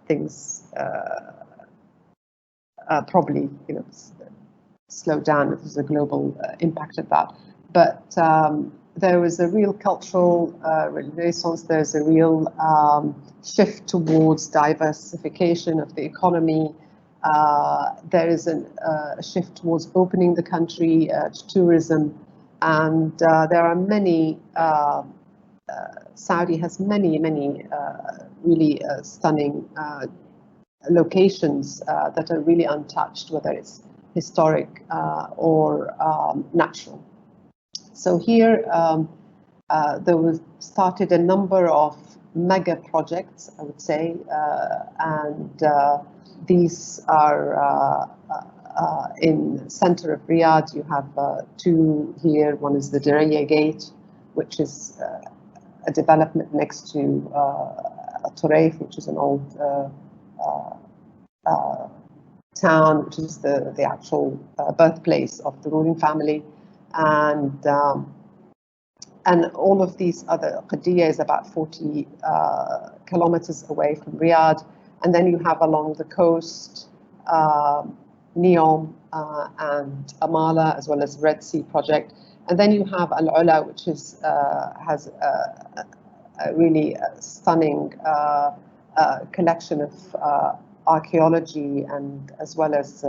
things probably slowed down. It was a global impact of that. But there was a real cultural renaissance. There's a real shift towards diversification of the economy. There is a shift towards opening the country to tourism. And there are many, Saudi has many really stunning locations that are really untouched, whether it's historic or natural. So here there was started a number of mega projects, I would say, and these are in center of Riyadh. You have two here. One is the Diriyah Gate, which is a development next to Turayf, which is an old town, which is the actual birthplace of the ruling family. And all of these other, Qadiyah is about 40 kilometers away from Riyadh. And then you have along the coast, Neom and Amala, as well as Red Sea project. And then you have Al-Ula, which is, has a really stunning collection of archaeology and as well as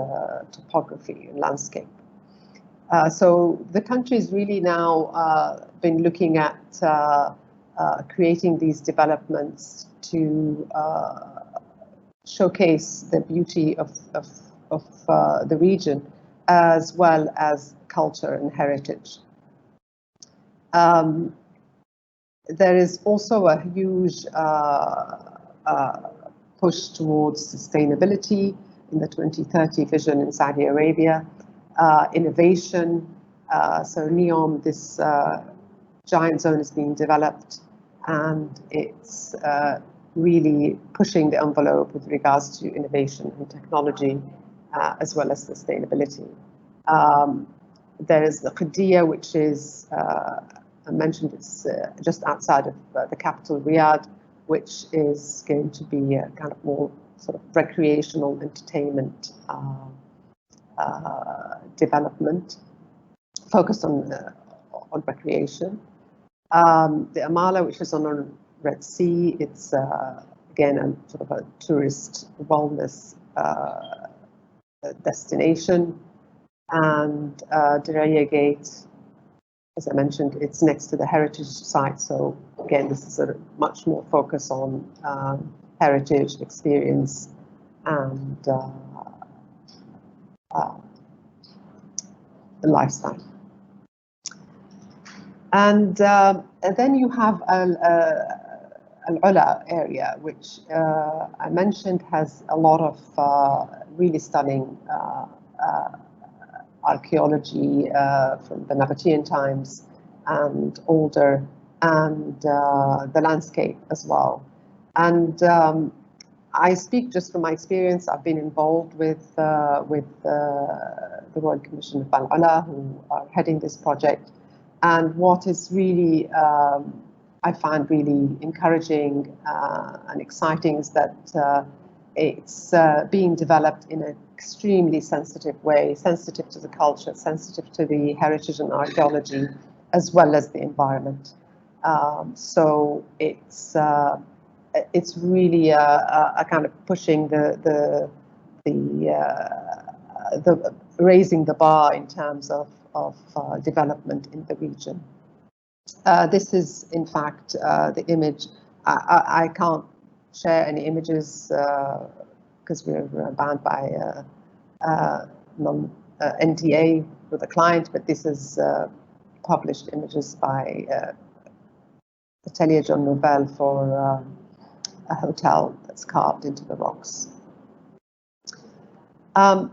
topography and landscape. So the country has really now been looking at creating these developments to showcase the beauty of the region, as well as culture and heritage. there is also a huge push towards sustainability in the 2030 vision in Saudi Arabia, innovation. So NEOM, this giant zone, is being developed, and it's really pushing the envelope with regards to innovation and technology, as well as sustainability. There is the Qiddiya, which is, I mentioned, it's just outside of the capital, Riyadh, which is going to be a kind of more sort of recreational entertainment development, focused on recreation. The Amala, which is on the Red Sea, it's again a sort of a tourist wellness destination. And Diriyah Gate, as I mentioned, it's next to the heritage site. So again, this is a much more focus on heritage experience and the lifestyle. And then you have Al-Ula area, which I mentioned has a lot of really stunning archaeology from the Nabatean times and older, and the landscape as well. And I speak just from my experience. I've been involved with the Royal Commission of Al-Ula, who are heading this project. And what is really, I find really encouraging and exciting is that it's being developed in an extremely sensitive way, sensitive to the culture, sensitive to the heritage and archaeology, as well as the environment. So it's really a kind of pushing the raising the bar in terms of development in the region. This is, in fact, the image. I can't share any images because we're bound by NDA with the client, but this is published images by Atelier John Nouvel for a hotel that's carved into the rocks. And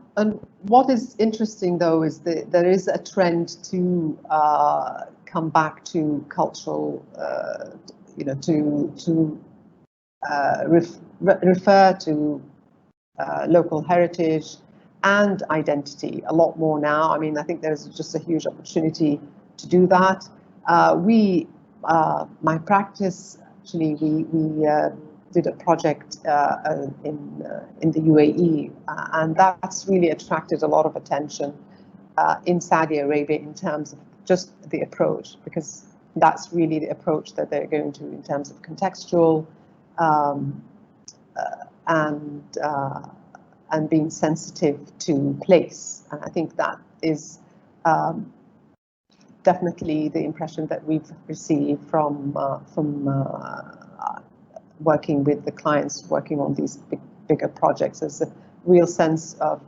what is interesting, though, is that there is a trend to come back to cultural, to refer to local heritage and identity a lot more now. I mean, I think there's just a huge opportunity to do that. My practice, actually, we did a project in the UAE, and that's really attracted a lot of attention in Saudi Arabia in terms of just the approach, because that's really the approach that they're going to in terms of contextual and being sensitive to place. And I think that is definitely the impression that we've received from working with the clients working on these bigger projects. There's a real sense of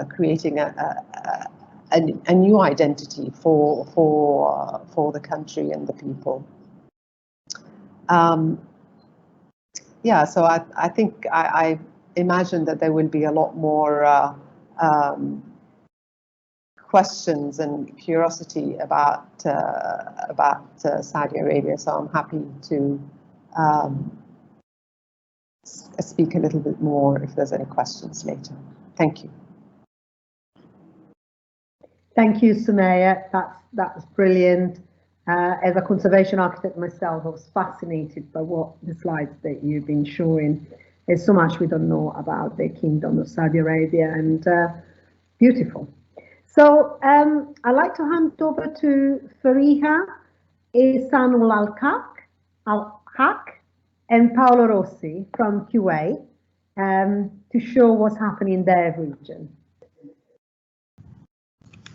creating a new identity for the country and the people. Yeah, so I think I imagine that there will be a lot more questions and curiosity about Saudi Arabia. So I'm happy to speak a little bit more if there's any questions later. Thank you. Thank you, Sumaya. That's brilliant. As a conservation architect myself, I was fascinated by what the slides that you've been showing. There's so much we don't know about the Kingdom of Saudi Arabia, and beautiful. So I'd like to hand over to Fariha, Ehsanulhaq, and Paolo Rossi from Kuwait to show what's happening in their region.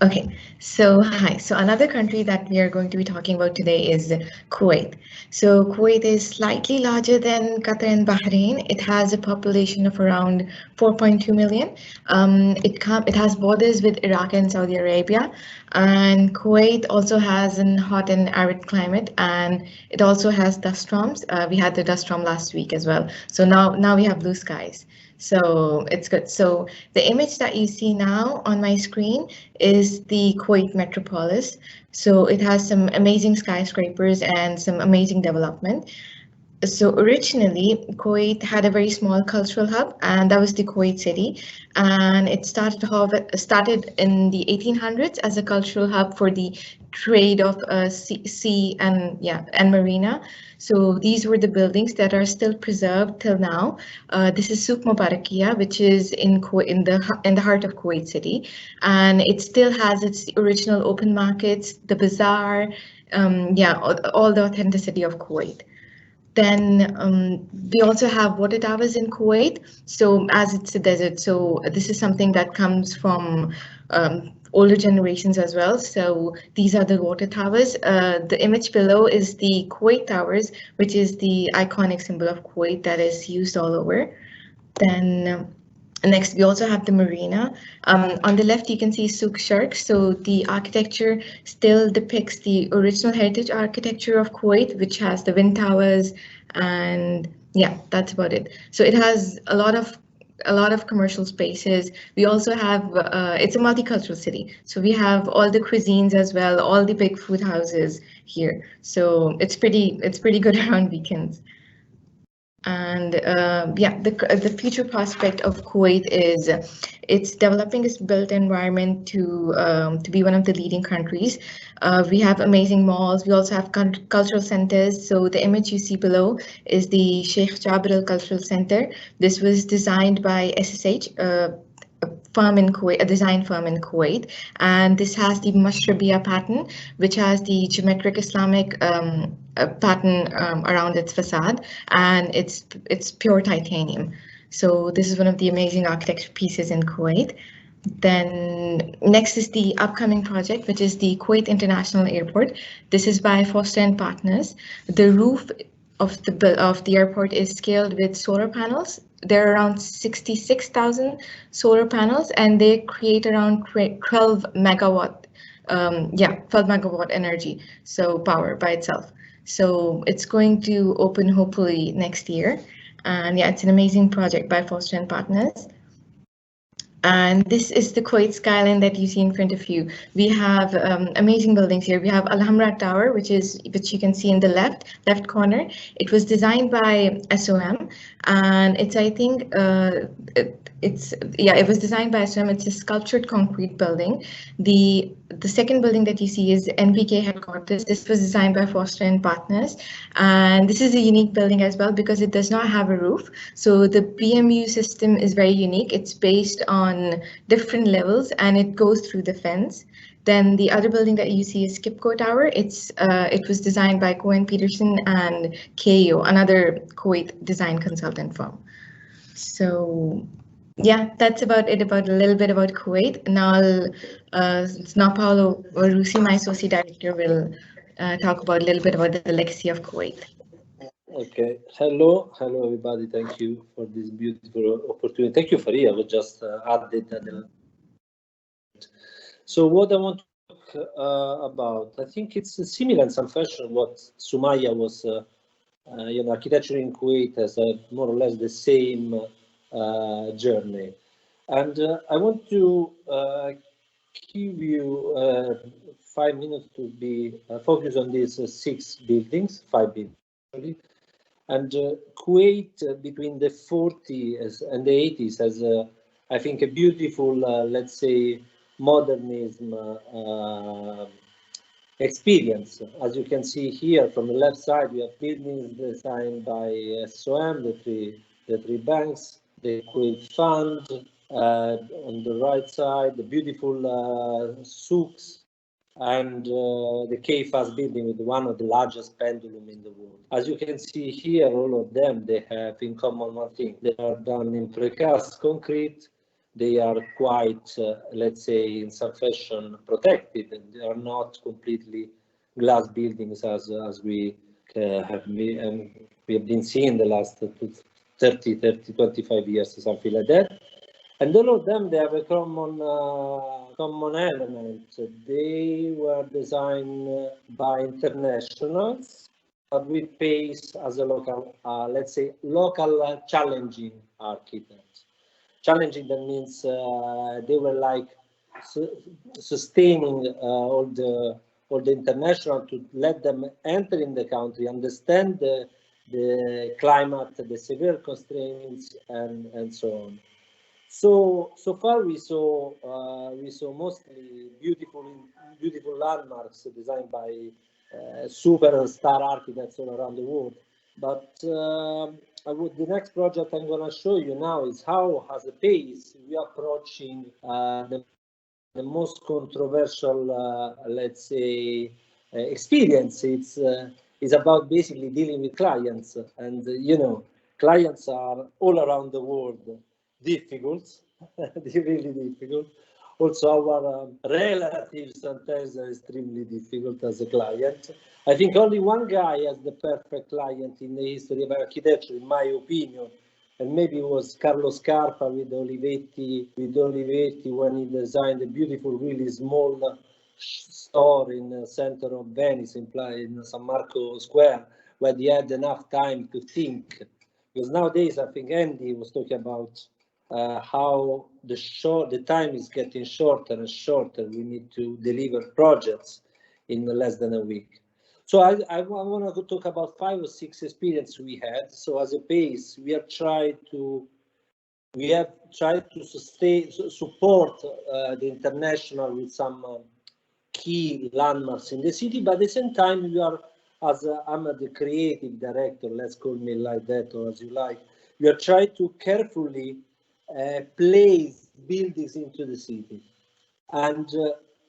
Okay, so hi. So another country that we are going to be talking about today is Kuwait. So Kuwait is slightly larger than Qatar and Bahrain. It has a population of around 4.2 million. It has borders with Iraq and Saudi Arabia, and Kuwait also has an hot and arid climate, and it also has dust storms. We had the dust storm last week as well. So now we have blue skies. So it's good. So the image that you see now on my screen is the Kuwait metropolis. So it has some amazing skyscrapers and some amazing development. So originally, Kuwait had a very small cultural hub, and that was the Kuwait city. And it started in the 1800s as a cultural hub for the trade of sea and marina. So these were the buildings that are still preserved till now. This is Souk Mubarakia, which is in the heart of Kuwait city, and it still has its original open markets, the bazaar, all the authenticity of Kuwait. Then we also have water towers in Kuwait. So as it's a desert, so this is something that comes from older generations as well. So these are the water towers. The image below is the Kuwait Towers, which is the iconic symbol of Kuwait that is used all over. Then next, we also have the marina. On the left, you can see Souk Shark. So the architecture still depicts the original heritage architecture of Kuwait, which has the wind towers, and yeah, that's about it. So it has a lot of commercial spaces. We also have it's a multicultural city, so we have all the cuisines as well, all the big food houses here. So it's pretty good around weekends. And the future prospect of Kuwait is it's developing its built environment to be one of the leading countries. We have amazing malls. We also have cultural centers. So the image you see below is the Sheikh Jabril Cultural Center. This was designed by SSH, a design firm in Kuwait, and this has the Mashrabiya pattern, which has the geometric Islamic pattern around its facade, and it's pure titanium. So this is one of the amazing architecture pieces in Kuwait. Then next is the upcoming project, which is the Kuwait International Airport. This is by Foster and Partners. The roof of the airport is scaled with solar panels. There are around 66,000 solar panels, and they create around 12 megawatt, 12 megawatt energy, so power by itself. So it's going to open hopefully next year. And yeah, it's an amazing project by Foster and Partners. And this is the Kuwait skyline that you see in front of you. We have amazing buildings here. We have Al Hamra Tower, which you can see in the left corner. It was designed by SOM, and it was designed by SOM. It's a sculptured concrete building. The second building that you see is NPK headquarters. This was designed by Foster and Partners, and this is a unique building as well because it does not have a roof. So the PMU system is very unique. It's based on different levels, and it goes through the fence. Then the other building that you see is Skipco Tower. It was designed by Cohen Peterson and KO, another Kuwait design consultant firm. So yeah, that's about it, about a little bit about Kuwait. Now Paolo Rossi, my associate director, will talk about a little bit about the legacy of Kuwait. Okay, hello everybody. Thank you for this beautiful opportunity. Thank you, Fariha, who just added that. So what I want to talk about, I think it's similar in some fashion what Sumaya was, architecture in Kuwait has more or less the same journey. And I want to give you 5 minutes to be focused on these 6 buildings, 5 buildings. And Kuwait between the 40s and the 80s has, I think, a beautiful, let's say, modernism experience. As you can see here from the left side, we have buildings designed by SOM, the three banks, the Kuwait Fund. On the right side, the beautiful souks, and the KFAS building with one of the largest pendulum in the world. As you can see here, all of them, they have in common one thing. They are done in precast concrete they are quite, let's say, in some fashion protected, and they are not completely glass buildings as we have been seeing the last 25 years, something like that. And all of them, they have a common element. They were designed by internationals, but with pace as a local, let's say, local challenging architects. Challenging, that means they were like sustaining all the international, to let them enter in the country, understand the climate, the severe constraints, and so on. So far we saw mostly beautiful landmarks designed by superstar architects all around the world. But the next project I'm going to show you now is how, as a pace, we are approaching the most controversial, let's say, experience. It's about basically dealing with clients, and you know, clients are all around the world difficult, really difficult. Also, our relatives sometimes are extremely difficult as a client. I think only one guy has the perfect client in the history of architecture, in my opinion, and maybe it was Carlo Scarpa with Olivetti when he designed a beautiful, really small store in the center of Venice, in San Marco Square, where he had enough time to think. Because nowadays, I think Andy was talking about how the time is getting shorter and shorter. We need to deliver projects in less than a week. So I want to talk about 5 or 6 experiences we had. So as a base, we have tried to support the international with some key landmarks in the city, but at the same time, we are, as I'm the creative director, let's call me like that, or as you like, we are trying to carefully place buildings into the city. And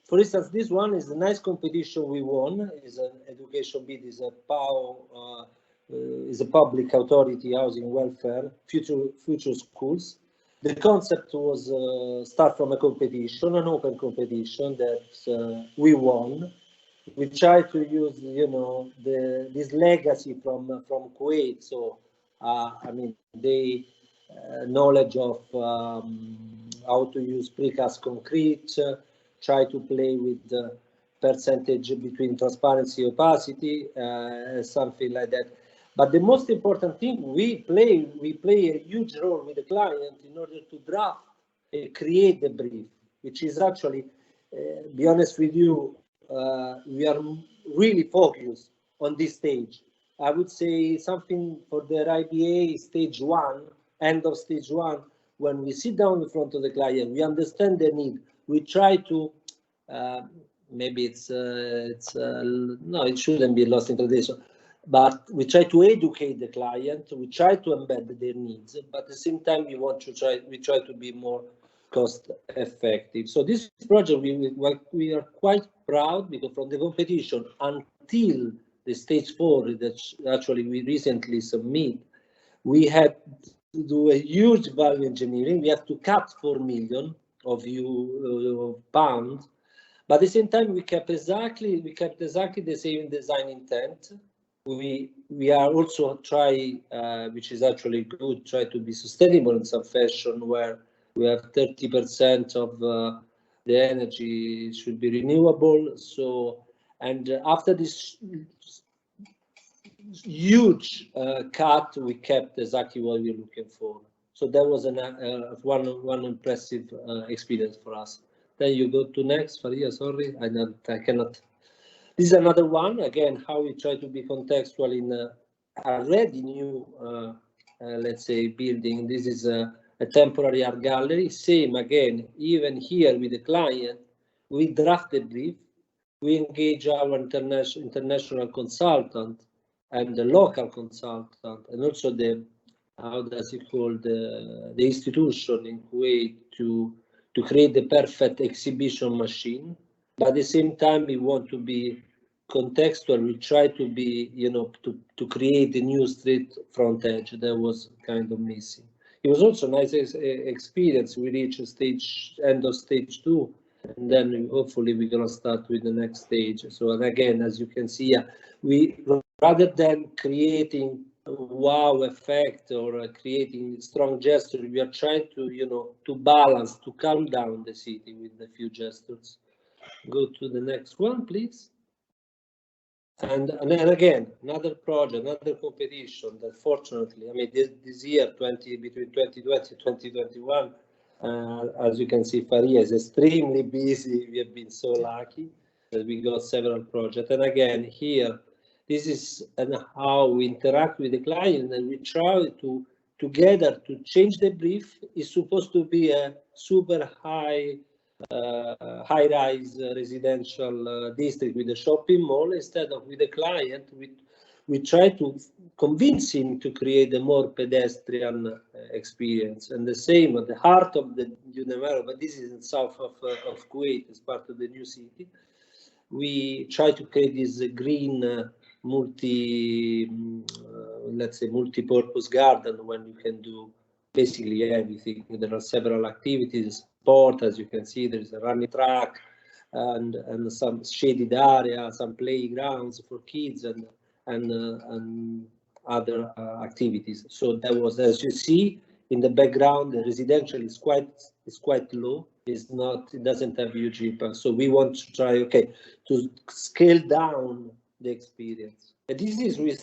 for instance, this one is a nice competition we won. Is an education bid, is a Paolo, is a public authority housing welfare, future schools. The concept was start from a competition, an open competition that we won. We tried to use, you know, this legacy from Kuwait. So I mean, they knowledge of how to use precast concrete, try to play with the percentage between transparency, opacity, something like that. But the most important thing, we play a huge role with the client in order to draft and create the brief, which is actually, be honest with you, we are really focused on this stage. I would say something for the RIBA stage 1, end of stage 1, when we sit down in front of the client, we understand their need. We try to, maybe no, it shouldn't be lost in tradition, but we try to educate the client. We try to embed their needs, but at the same time, we try to be more cost effective. So this project, we are quite proud, because from the competition until the stage 4 that actually we recently submit, we had to do a huge value engineering. We have to cut 4 million of pounds, but at the same time we kept exactly the same design intent. We are also which is actually good, try to be sustainable in some fashion, where we have 30% of the energy should be renewable. So, and after this huge cut, we kept exactly what we're looking for. So that was one impressive experience for us. Then you go to next, Fariha, sorry, I cannot. This is another one, again, how we try to be contextual in a already new, let's say, building. This is a temporary art gallery. Same again, even here with the client, we draft the brief, we engage our international consultant and the local consultant, and also the, how does it call, the institution in Kuwait to create the perfect exhibition machine. But at the same time, we want to be contextual. We try to be, you know, to create a new street front edge that was kind of missing. it was also a nice experience. We reached end of stage 2, and then hopefully we're gonna start with the next stage. So, and again, as you can see, we, rather than creating a wow effect or creating strong gesture, we are trying to, you know, to balance, to calm down the city with a few gestures. Go to the next one, please. And then again, another project, another competition that fortunately, I mean, this year, between 2020 and 2021, as you can see, Fariha is extremely busy. We have been so lucky that we got several projects. And again, here, this is how we interact with the client, and we try to together to change the brief. It's supposed to be a super high-rise residential district with a shopping mall. Instead of with the client, we try to convince him to create a more pedestrian experience. And the same at the heart of the Unimero, but this is in south of Kuwait, as part of the new city. We try to create this green let's say multi-purpose garden when you can do basically everything. There are several activities, sport, as you can see, there's a running track and some shaded area, some playgrounds for kids and other activities. So that was, as you see in the background, the residential is quite low. It's not, it doesn't have huge impact. So we want to try, okay, to scale down the experience. And this is, we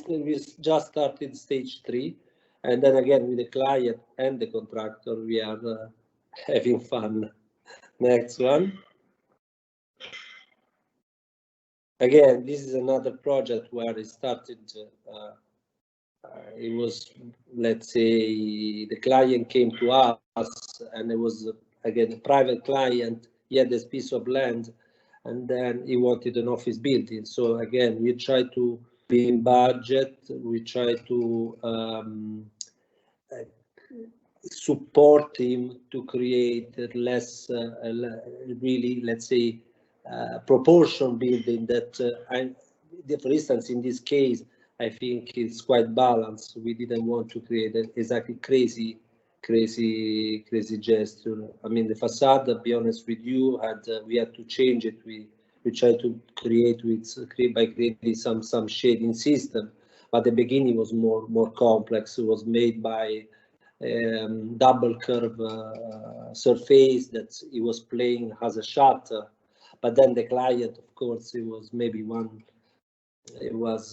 just started stage 3. And then again, with the client and the contractor, we are having fun. Next one. Again, this is another project where it started, it was, let's say, the client came to us, and it was, again, a private client. He had this piece of land, and then he wanted an office building. So again, we try to be in budget. We try to support him to create less, really, let's say, proportion building that, for instance, in this case, I think it's quite balanced. We didn't want to create exactly crazy gesture. I mean, the facade, to be honest with you, we had to change it. We tried to create by creating some shading system, but the beginning was more complex. It was made by double curve surface that he was playing as a shutter. But then the client, of course, it was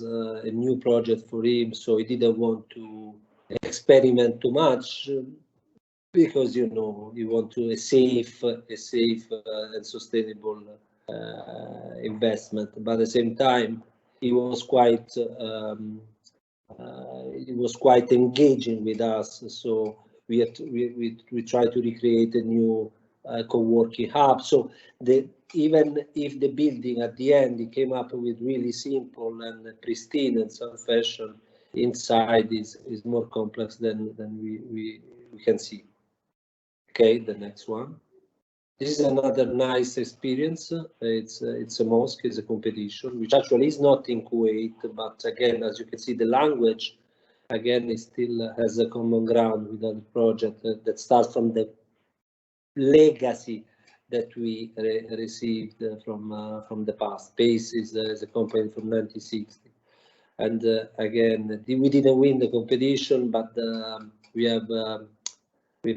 a new project for him, so he didn't want to experiment too much, because, you know, you want to a safe and sustainable investment. But at the same time, he was quite engaging with us. So we try to recreate a new co-working hub. So even if the building at the end, it came up with really simple and pristine and some fashion, inside is more complex than we can see. Okay, the next one. This is another nice experience. It's a mosque, it's a competition, which actually is not in Kuwait, but again, as you can see, the language, again, it still has a common ground with the project that starts from the legacy that we received from the past. PACE is a company from 1960. And again, we didn't win the competition, but we've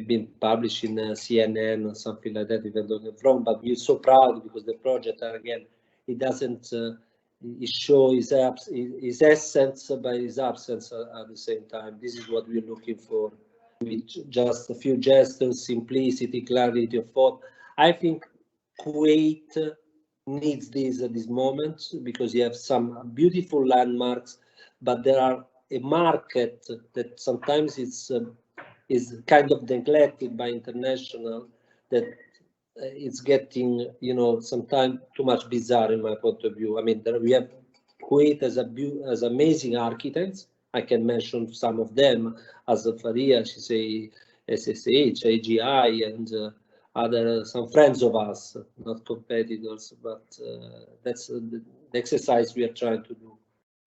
been published in CNN or something like that, if I don't get wrong. But we're so proud because the project, again, it doesn't it shows his essence by his absence at the same time. This is what we're looking for, with just a few gestures, simplicity, clarity of thought. I think Kuwait needs this at this moment, because you have some beautiful landmarks, but there are a market that sometimes is kind of neglected by international, that it's getting, you know, sometimes too much bizarre in my point of view. I mean, we have Kuwait as amazing architects. I can mention some of them, as Fariha, she say SSH, AGI, and some friends of us, not competitors, but that's the exercise we are trying to do.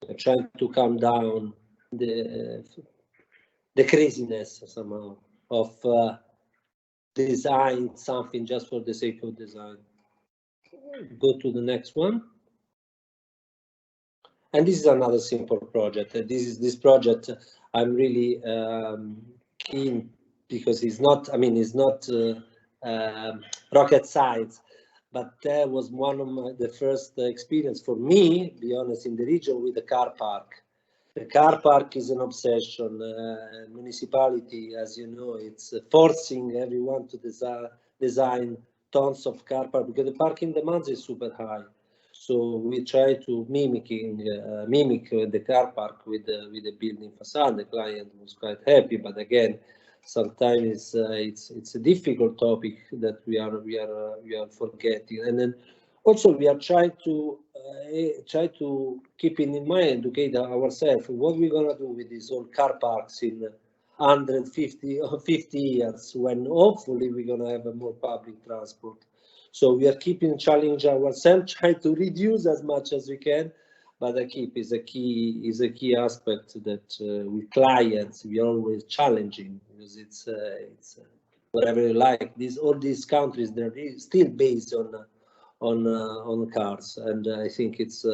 We're trying to calm down the craziness somehow. design something just for the sake of design. Go to the next one. And this is another simple project. This project I'm really keen, because it's not, I mean, it's not rocket science, but that was one of the first experience for me, to be honest, in the region with the car park. The car park is an obsession. Municipality, as you know, it's forcing everyone to design tons of car park, because the parking demands is super high. So we try to mimic the car park with the building facade. The client was quite happy, but again, sometimes it's a difficult topic that we are forgetting. And then also we are trying to keep in mind, educate ourselves what we're gonna do with these old car parks in 150 or 50 years, when hopefully we're gonna have a more public transport. So we are keeping challenging ourselves, trying to reduce as much as we can, but the keep is a key aspect that with clients we are always challenging, because it's whatever you like. All these countries, they're still based on cars, and I think it's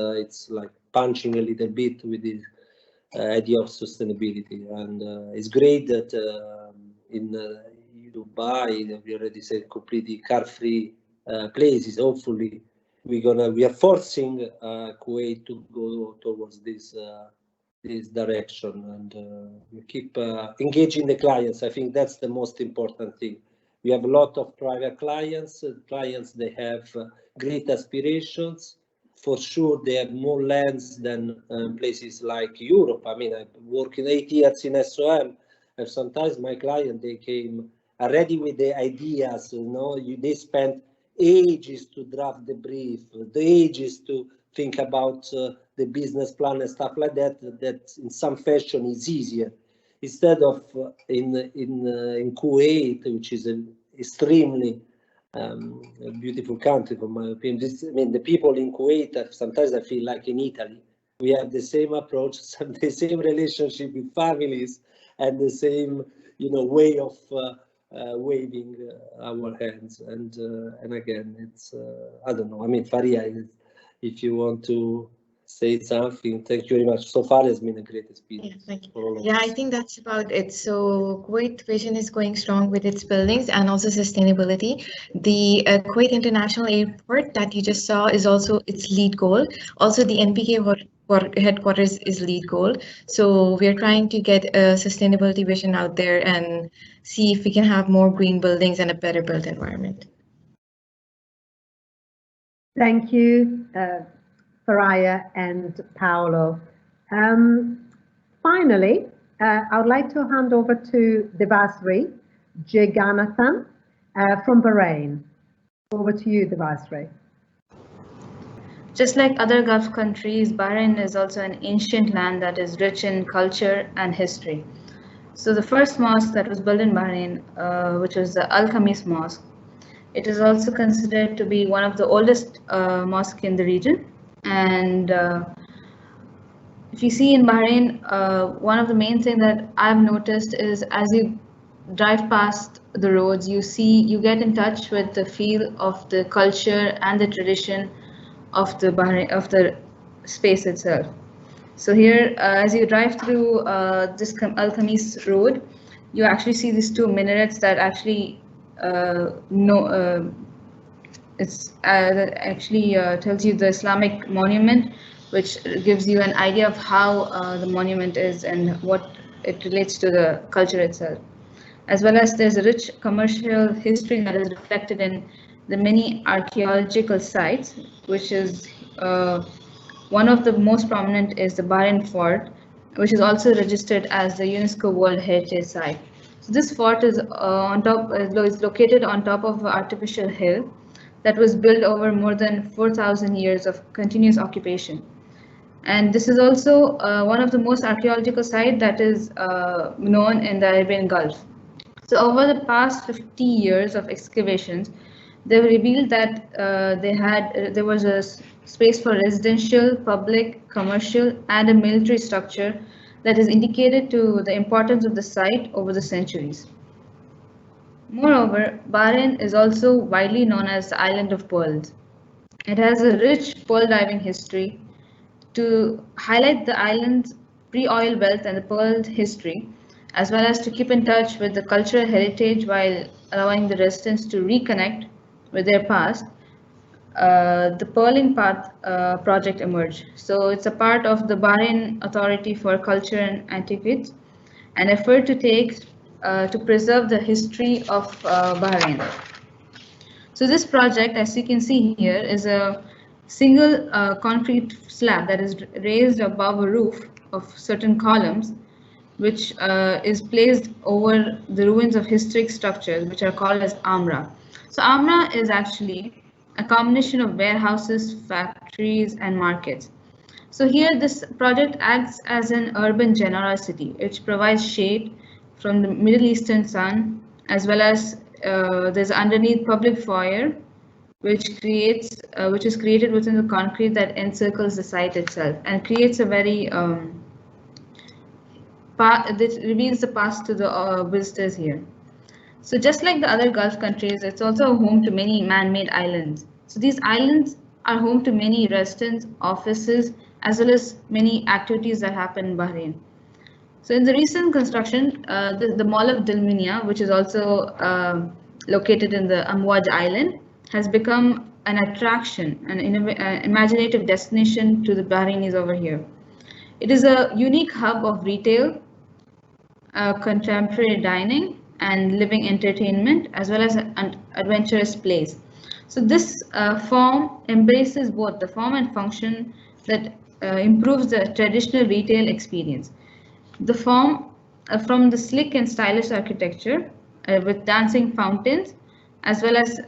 like punching a little bit with this idea of sustainability. And it's great that in Dubai we already said completely car-free places. Hopefully we are forcing Kuwait to go towards this direction, and we keep engaging the clients. I think that's the most important thing. We have a lot of private clients. They have great aspirations. For sure, they have more lands than places like Europe. I mean, I've worked 8 years in SOM, and sometimes my client, they came already with the ideas. You know, they spent ages to draft the brief, the ages to think about the business plan and stuff like that. That in some fashion is easier. Instead of in Kuwait, which is an extremely beautiful country, from my opinion. I mean, the people in Kuwait, sometimes I feel like in Italy. We have the same approach, the same relationship with families, and the same, way of waving our hands. And again, it's I don't know. I mean, Fariha, if you want to say something, thank you very much. So far, it's been a great experience. Yeah, thank you. Yeah, I think that's about it. So Kuwait Vision is going strong with its buildings and also sustainability. The Kuwait International Airport that you just saw is also its lead goal. Also, the NPK headquarters is lead goal. So we're trying to get a sustainability vision out there and see if we can have more green buildings and a better built environment. Thank you, Fariha and Paolo. Finally, I would like to hand over to Devasri Jeganathan from Bahrain. Over to you, Devasri. Just like other Gulf countries, Bahrain is also an ancient land that is rich in culture and history. So the first mosque that was built in Bahrain, which was the Al-Khamis Mosque, it is also considered to be one of the oldest mosques in the region. And if you see in Bahrain, one of the main things that I've noticed is as you drive past the roads, you get in touch with the feel of the culture and the tradition of the space itself. So here, as you drive through this Al-Khamis road, you actually see these two minarets that actually tells you the Islamic monument, which gives you an idea of how the monument is and what it relates to the culture itself. As well as there's a rich commercial history that is reflected in the many archaeological sites, which is one of the most prominent is the Bahrain Fort, which is also registered as the UNESCO World Heritage Site. So this fort is is located on top of an artificial hill that was built over more than 4,000 years of continuous occupation. And this is also one of the most archaeological sites that is known in the Arabian Gulf. So over the past 50 years of excavations, they revealed that there was a space for residential, public, commercial, and a military structure that is indicated to the importance of the site over the centuries. Moreover, Bahrain is also widely known as the Island of Pearls. It has a rich pearl diving history. To highlight the island's pre-oil wealth and the pearl history, as well as to keep in touch with the cultural heritage while allowing the residents to reconnect with their past, the Pearling Path project emerged. So it's a part of the Bahrain Authority for Culture and Antiquities, an effort to preserve the history of Bahrain. So this project, as you can see here, is a single concrete slab that is raised above a roof of certain columns, which is placed over the ruins of historic structures, which are called as Amra. So Amra is actually a combination of warehouses, factories, and markets. So here this project acts as an urban generosity, which provides shade from the Middle Eastern sun, as well as there's underneath public foyer, which is created within the concrete that encircles the site itself and creates a very that reveals the past to the visitors here. So just like the other Gulf countries, it's also home to many man-made islands. So these islands are home to many restaurants, offices, as well as many activities that happen in Bahrain. So in the recent construction, the Mall of Dalminia, which is also located in the Amwaj Island, has become an attraction, an imaginative destination to the Bahrainis over here. It is a unique hub of retail, contemporary dining, and living entertainment, as well as an adventurous place. So this form embraces both the form and function that improves the traditional retail experience. The form from the slick and stylish architecture with dancing fountains, as well as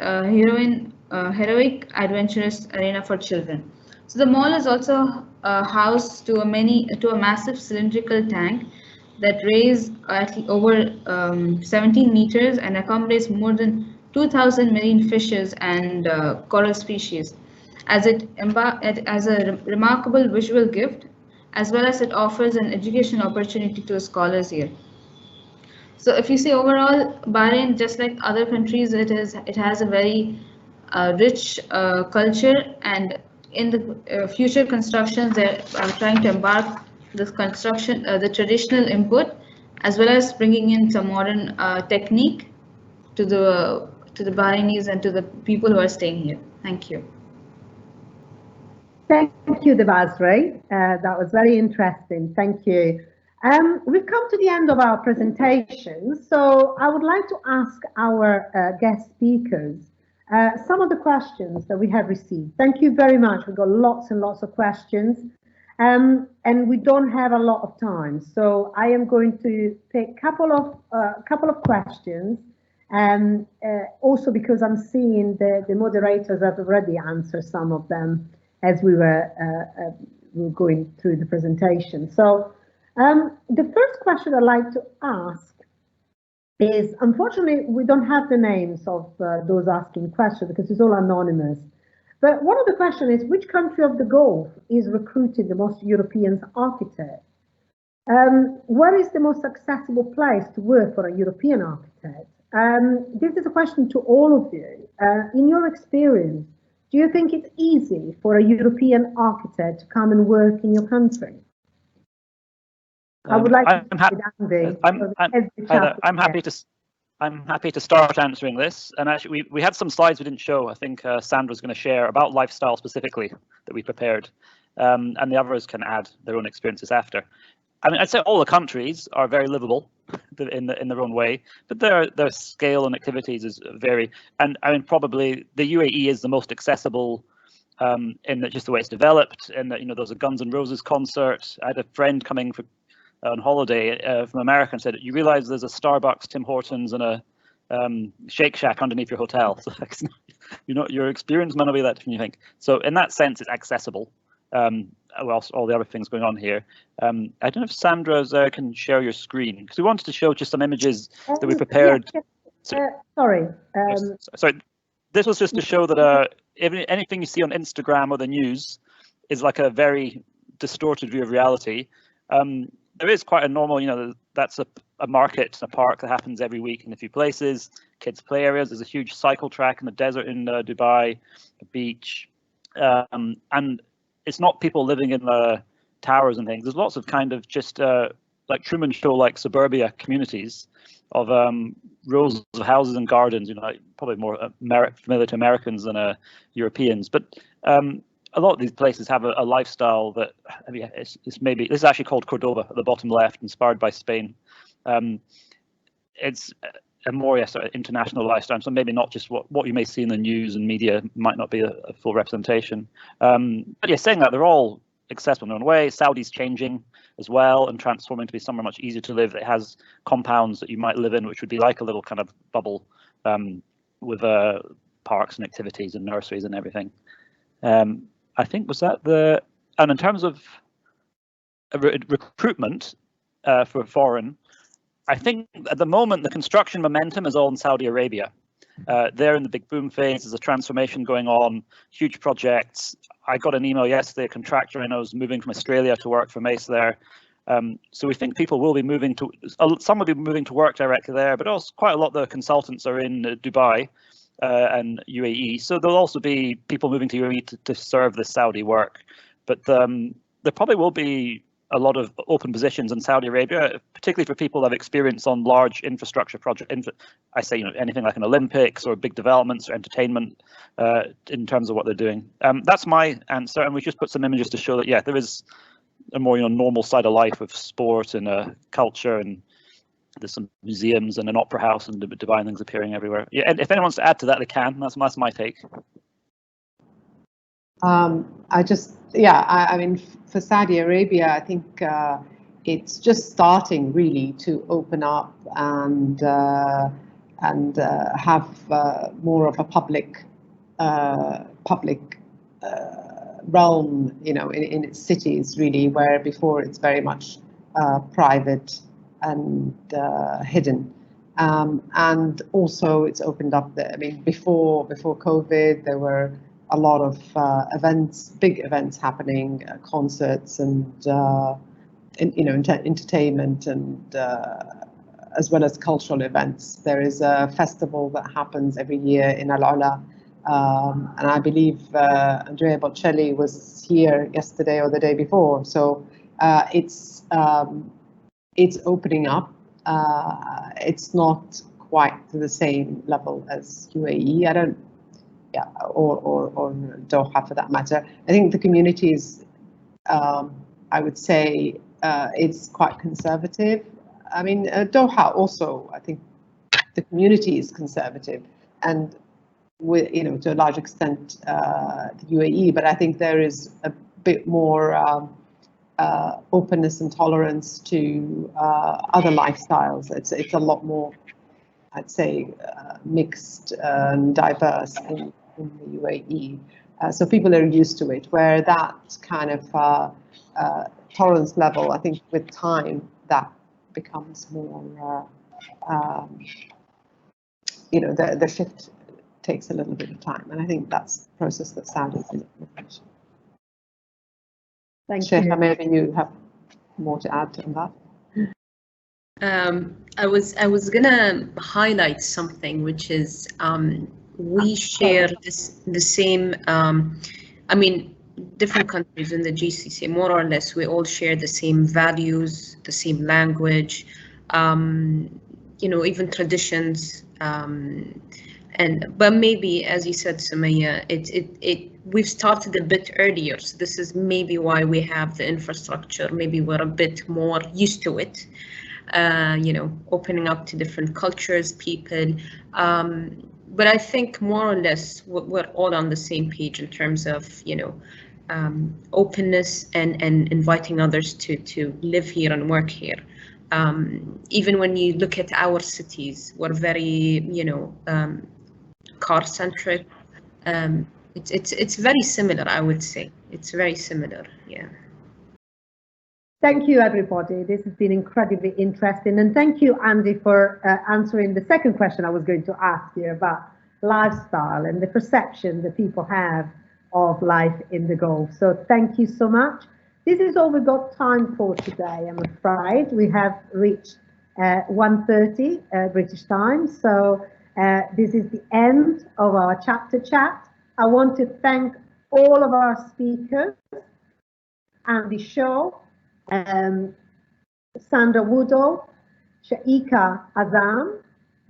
heroic adventurous arena for children. So the mall is also housed to a massive cylindrical tank that raise at over 17 meters and accommodates more than 2,000 marine fishes and coral species, as a remarkable visual gift, as well as it offers an education opportunity to scholars here. So if you see overall, Bahrain, just like other countries, it has a very rich culture, and in the future constructions, they're trying to embark this construction, the traditional input, as well as bringing in some modern technique to the Bahrainis and to the people who are staying here. Thank you. Thank you, Devasri. That was very interesting. Thank you. We've come to the end of our presentation, so I would like to ask our guest speakers some of the questions that we have received. Thank you very much. We've got lots and lots of questions, and we don't have a lot of time, so I am going to take a couple of questions, and also because I'm seeing the moderators have already answered some of them as we were going through the presentation. So the first question I'd like to ask is, unfortunately, we don't have the names of those asking questions because it's all anonymous. But one of the questions is, which country of the Gulf is recruiting the most European architects? Where is the most accessible place to work for a European architect? This is a question to all of you. In your experience, do you think it's easy for a European architect to come and work in your country? I would like to I'm happy to start answering this. And actually, we had some slides we didn't show. I think Sandra's going to share about lifestyle specifically that we prepared, and the others can add their own experiences after. I mean, I'd say all the countries are very livable in their own way, but their scale and activities is vary. And I mean, probably the UAE is the most accessible in that just the way it's developed. And that, you know, there was a Guns N' Roses concert. I had a friend coming on holiday from America and said, "You realize there's a Starbucks, Tim Hortons, and a Shake Shack underneath your hotel." So, you know, your experience might not be that different you think. So in that sense, it's accessible. Whilst all the other things going on here. I don't know if Sandra can share your screen, because we wanted to show just some images that we prepared. Yeah, sorry. Sorry, this was just to show that anything you see on Instagram or the news is like a very distorted view of reality. There is quite a normal, you know, that's a market, a park that happens every week in a few places. kids' play areas. There's a huge cycle track in the desert in Dubai, a beach, and it's not people living in the towers and things. There's lots of kind of just like Truman Show, like suburbia communities of rows of houses and gardens. You know, like probably more familiar to Americans than Europeans, but a lot of these places have a lifestyle that, I mean, it's maybe, this is actually called Cordoba at the bottom left, inspired by Spain. It's a more sort of international lifestyle, so maybe not just what you may see in the news and media might not be a full representation. But yeah, saying that, they're all accessible in their own way. Saudi's changing as well and transforming to be somewhere much easier to live. It has compounds that you might live in, which would be like a little kind of bubble with parks and activities and nurseries and everything. I think was that and in terms of recruitment for foreign, I think at the moment the construction momentum is all in Saudi Arabia. They're in the big boom phase. There's a transformation going on, huge projects. I got an email yesterday, a contractor I know is moving from Australia to work for Mace there. So we think people will be moving to, some will be moving to work directly there, but also quite a lot of the consultants are in Dubai and UAE. So there'll also be people moving to UAE to serve the Saudi work. But there probably will be a lot of open positions in Saudi Arabia, particularly for people that have experience on large infrastructure projects. I say, you know, anything like an Olympics or big developments or entertainment in terms of what they're doing. That's my answer, and we just put some images to show that, yeah, there is a more, you know, normal side of life with sport and culture, and there's some museums and an opera house and divine things appearing everywhere. Yeah, and if anyone wants to add to that, they can. That's my take. I mean, for Saudi Arabia, I think it's just starting really to open up and have more of a public realm, you know, in its cities really, where before it's very much private and hidden. And also it's opened up I mean, before COVID, there were a lot of events, big events happening, concerts and you know, entertainment and as well as cultural events. There is a festival that happens every year in Al-Ula, and I believe Andrea Bocelli was here yesterday or the day before. So it's opening up. It's not quite to the same level as UAE. Or Doha for that matter. I think the community is, I would say, it's quite conservative. I mean, Doha also, I think the community is conservative, and with, you know, to a large extent the UAE, but I think there is a bit more openness and tolerance to other lifestyles. It's a lot more, I'd say, mixed and diverse in the UAE. So people are used to it, where that kind of tolerance level, I think with time, that becomes more, you know, the shift takes a little bit of time. And I think that's the process that Saudi is in. Thank you. Shaikha, maybe you have more to add on that. I was gonna highlight something, which is we share the same. I mean, different countries in the GCC, more or less, we all share the same values, the same language, you know, even traditions. But maybe, as you said, Sumaya, we've started a bit earlier. So this is maybe why we have the infrastructure. Maybe we're a bit more used to it. You know, opening up to different cultures, people. But I think more or less we're all on the same page in terms of, you know, openness and inviting others to live here and work here. Even when you look at our cities, we're very, you know, car-centric. It's very similar, I would say. It's very similar, yeah. Thank you, everybody. This has been incredibly interesting. And thank you, Andy, for answering the second question I was going to ask you about lifestyle and the perception that people have of life in the Gulf. So thank you so much. This is all we've got time for today, I'm afraid. We have reached 1:30 British time. So This is the end of our chapter chat. I want to thank all of our speakers and the show, Sandra Woodall, Shaikha Azzam,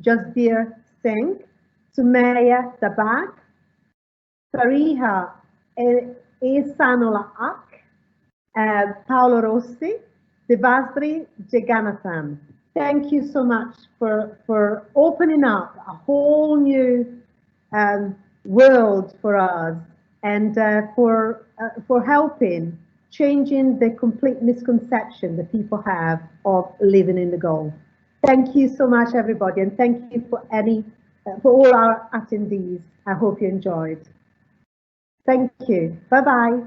Jasbir Singh, Sumaya Dabbagh, Fariha Ehsanulhaq, Paolo Rossi, Devasri Jeganathan. Thank you so much for opening up a whole new world for us, and for helping changing the complete misconception that people have of living in the Gulf. Thank you so much, everybody, and thank you for all our attendees. I hope you enjoyed. Thank you. Bye-bye.